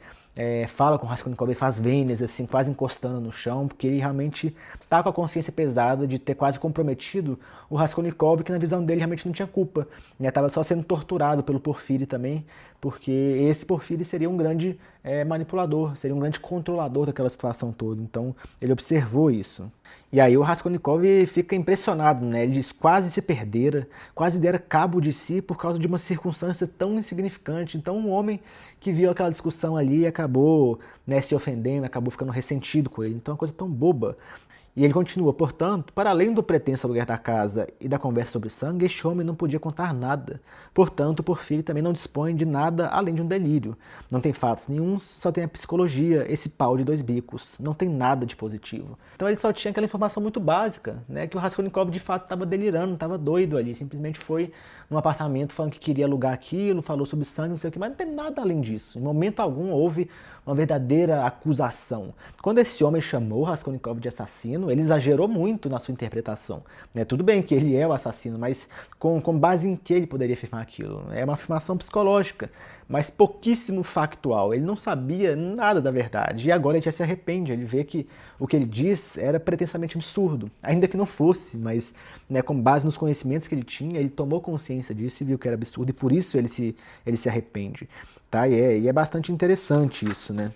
fala com o Raskolnikov, ele faz vênias, assim, quase encostando no chão, porque ele realmente está com a consciência pesada de ter quase comprometido o Raskolnikov, que na visão dele realmente não tinha culpa, né, estava só sendo torturado pelo Porfírio também, porque esse Porfírio seria um grande manipulador, seria um grande controlador daquela situação toda, então ele observou isso. E aí o Raskolnikov fica impressionado, né? Ele diz, quase se perdera, quase dera cabo de si por causa de uma circunstância tão insignificante. Então um homem que viu aquela discussão ali acabou, né, se ofendendo, acabou ficando ressentido com ele. Então é uma coisa tão boba. E ele continua, portanto, para além do pretenso aluguer da casa e da conversa sobre sangue, este homem não podia contar nada. Portanto, o Porfírio também não dispõe de nada além de um delírio. Não tem fatos nenhum, só tem a psicologia, esse pau de dois bicos. Não tem nada de positivo. Então ele só tinha aquela informação muito básica, né, que o Raskolnikov de fato estava delirando, estava doido ali. Simplesmente foi num apartamento falando que queria alugar aquilo, falou sobre sangue, não sei o que, mas não tem nada além disso. Em momento algum houve uma verdadeira acusação. Quando esse homem chamou o Raskolnikov de assassino, ele exagerou muito na sua interpretação. Né? Tudo bem que ele é o assassino, mas com base em que ele poderia afirmar aquilo? É uma afirmação psicológica, mas pouquíssimo factual. Ele não sabia nada da verdade e agora ele já se arrepende. Ele vê que o que ele diz era pretensamente absurdo, ainda que não fosse, mas, né, com base nos conhecimentos que ele tinha, ele tomou consciência disso e viu que era absurdo e por isso ele se arrepende. Tá? E é bastante interessante isso, né?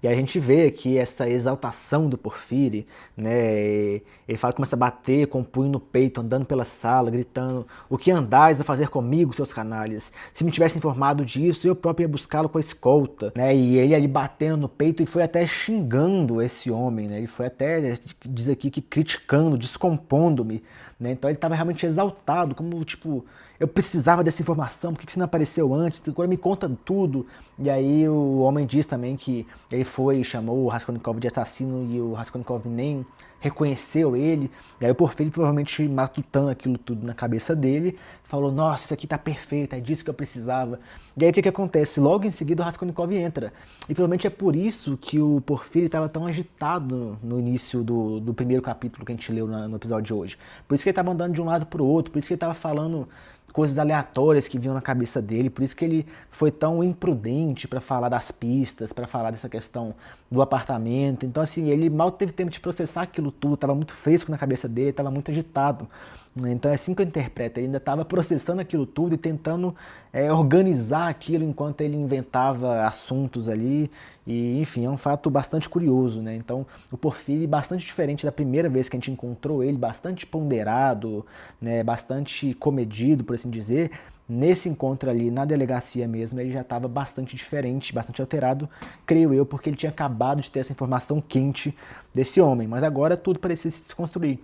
E a gente vê aqui essa exaltação do Porfírio, né? Ele fala, começa a bater com o punho no peito, andando pela sala, gritando: o que andais a fazer comigo, seus canalhas? Se me tivesse informado disso, eu próprio ia buscá-lo com a escolta, né? E ele ali batendo no peito e foi até xingando esse homem, né? Ele foi até, diz aqui, que criticando, descompondo-me, né? Então ele estava realmente exaltado, como tipo, eu precisava dessa informação, por que isso não apareceu antes? Agora me conta tudo. E aí o homem diz também que ele foi e chamou o Raskolnikov de assassino e o Raskolnikov nem reconheceu ele. E aí o Porfírio, provavelmente matutando aquilo tudo na cabeça dele, falou, nossa, isso aqui tá perfeito, é disso que eu precisava. E aí o que acontece? Logo em seguida o Raskolnikov entra. E provavelmente é por isso que o Porfírio estava tão agitado no início do primeiro capítulo que a gente leu no episódio de hoje. Por isso que ele estava andando de um lado para o outro, por isso que ele estava falando coisas aleatórias que vinham na cabeça dele, por isso que ele foi tão imprudente para falar das pistas, para falar dessa questão do apartamento. Então assim, ele mal teve tempo de processar aquilo tudo, estava muito fresco na cabeça dele, estava muito agitado. Então é assim que eu interpreto, ele ainda estava processando aquilo tudo e tentando organizar aquilo enquanto ele inventava assuntos ali, e enfim, é um fato bastante curioso, né? Então o Porfírio, bastante diferente da primeira vez que a gente encontrou ele, bastante ponderado, né? Bastante comedido, por assim dizer, nesse encontro ali na delegacia mesmo, ele já estava bastante diferente, bastante alterado, creio eu, porque ele tinha acabado de ter essa informação quente desse homem, mas agora tudo parecia se desconstruir.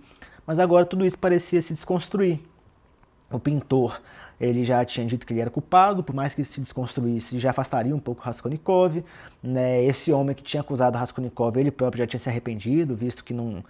Mas agora tudo isso parecia se desconstruir. O pintor, ele já tinha dito que ele era culpado, por mais que isso se desconstruísse, já afastaria um pouco o Raskolnikov, né? Esse homem que tinha acusado o Raskolnikov, ele próprio já tinha se arrependido, visto que não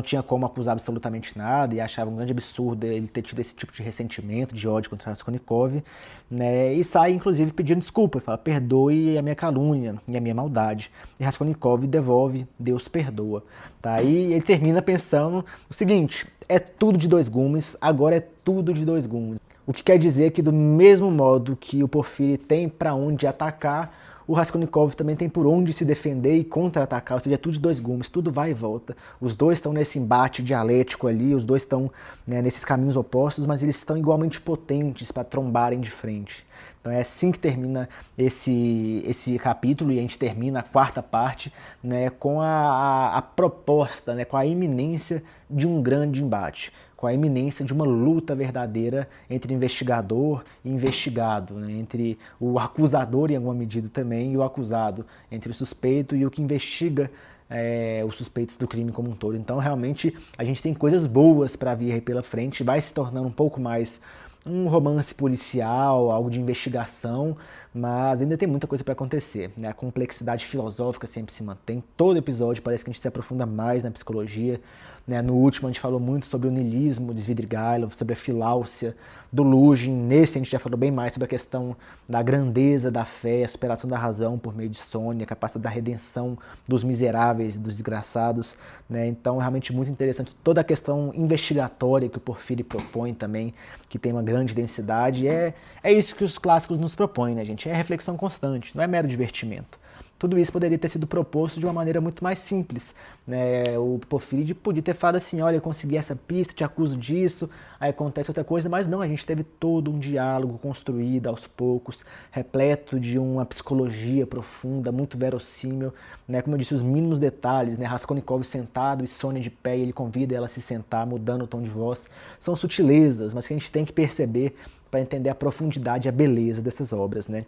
tinha como acusar absolutamente nada, e achava um grande absurdo ele ter tido esse tipo de ressentimento, de ódio contra o Raskolnikov, né? E sai, inclusive, pedindo desculpa, fala, perdoe a minha calúnia e a minha maldade. E Raskolnikov devolve, Deus perdoa. Tá? E ele termina pensando o seguinte, é tudo de dois gumes, agora é tudo de dois gumes. O que quer dizer que do mesmo modo que o Porfírio tem para onde atacar, o Raskolnikov também tem por onde se defender e contra-atacar, ou seja, é tudo de dois gumes, tudo vai e volta. Os dois estão nesse embate dialético ali, os dois estão, né, nesses caminhos opostos, mas eles estão igualmente potentes para trombarem de frente. Então é assim que termina esse capítulo, e a gente termina a quarta parte, né, com a proposta, né, com a iminência de um grande embate, com a iminência de uma luta verdadeira entre investigador e investigado, né, entre o acusador em alguma medida também e o acusado, entre o suspeito e o que investiga os suspeitos do crime como um todo. Então realmente a gente tem coisas boas para vir aí pela frente, vai se tornando um pouco mais um romance policial, algo de investigação, mas ainda tem muita coisa para acontecer, né? A complexidade filosófica sempre se mantém, todo episódio parece que a gente se aprofunda mais na psicologia, né? No último a gente falou muito sobre o niilismo de Svidrigailov, sobre a filáusia do Luzhin, nesse a gente já falou bem mais sobre a questão da grandeza da fé, a superação da razão por meio de Sônia, a capacidade da redenção dos miseráveis e dos desgraçados, né? Então é realmente muito interessante toda a questão investigatória que o Porfírio propõe também, que tem uma grande densidade, é isso que os clássicos nos propõem, né, gente? É reflexão constante, não é mero divertimento. Tudo isso poderia ter sido proposto de uma maneira muito mais simples, né? O Porfírio podia ter falado assim, olha, eu consegui essa pista, te acuso disso, aí acontece outra coisa, mas não, a gente teve todo um diálogo construído aos poucos, repleto de uma psicologia profunda, muito verossímil, né? Como eu disse, os mínimos detalhes, né? Raskolnikov sentado e Sônia de pé, e ele convida ela a se sentar, mudando o tom de voz, são sutilezas, mas que a gente tem que perceber para entender a profundidade e a beleza dessas obras, né?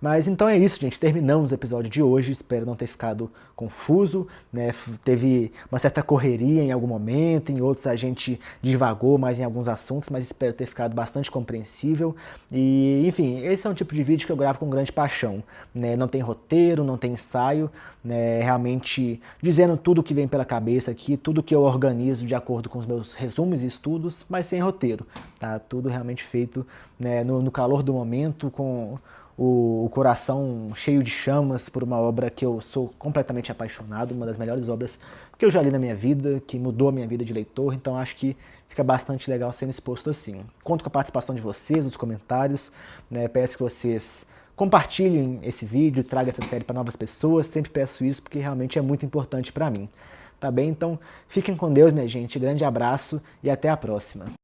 Mas então é isso, gente. Terminamos o episódio de hoje. Espero não ter ficado confuso, né? Teve uma certa correria em algum momento, em outros a gente divagou mais em alguns assuntos, mas espero ter ficado bastante compreensível. E, enfim, esse é um tipo de vídeo que eu gravo com grande paixão, né? Não tem roteiro, não tem ensaio, né? Realmente dizendo tudo o que vem pela cabeça aqui, tudo que eu organizo de acordo com os meus resumos e estudos, mas sem roteiro, tá? Tudo realmente feito, né, no calor do momento, com o coração cheio de chamas por uma obra que eu sou completamente apaixonado, uma das melhores obras que eu já li na minha vida, que mudou a minha vida de leitor, então acho que fica bastante legal sendo exposto assim. Conto com a participação de vocês nos comentários, né? Peço que vocês compartilhem esse vídeo, tragam essa série para novas pessoas, sempre peço isso porque realmente é muito importante para mim. Tá bem? Então fiquem com Deus, minha gente, grande abraço e até a próxima.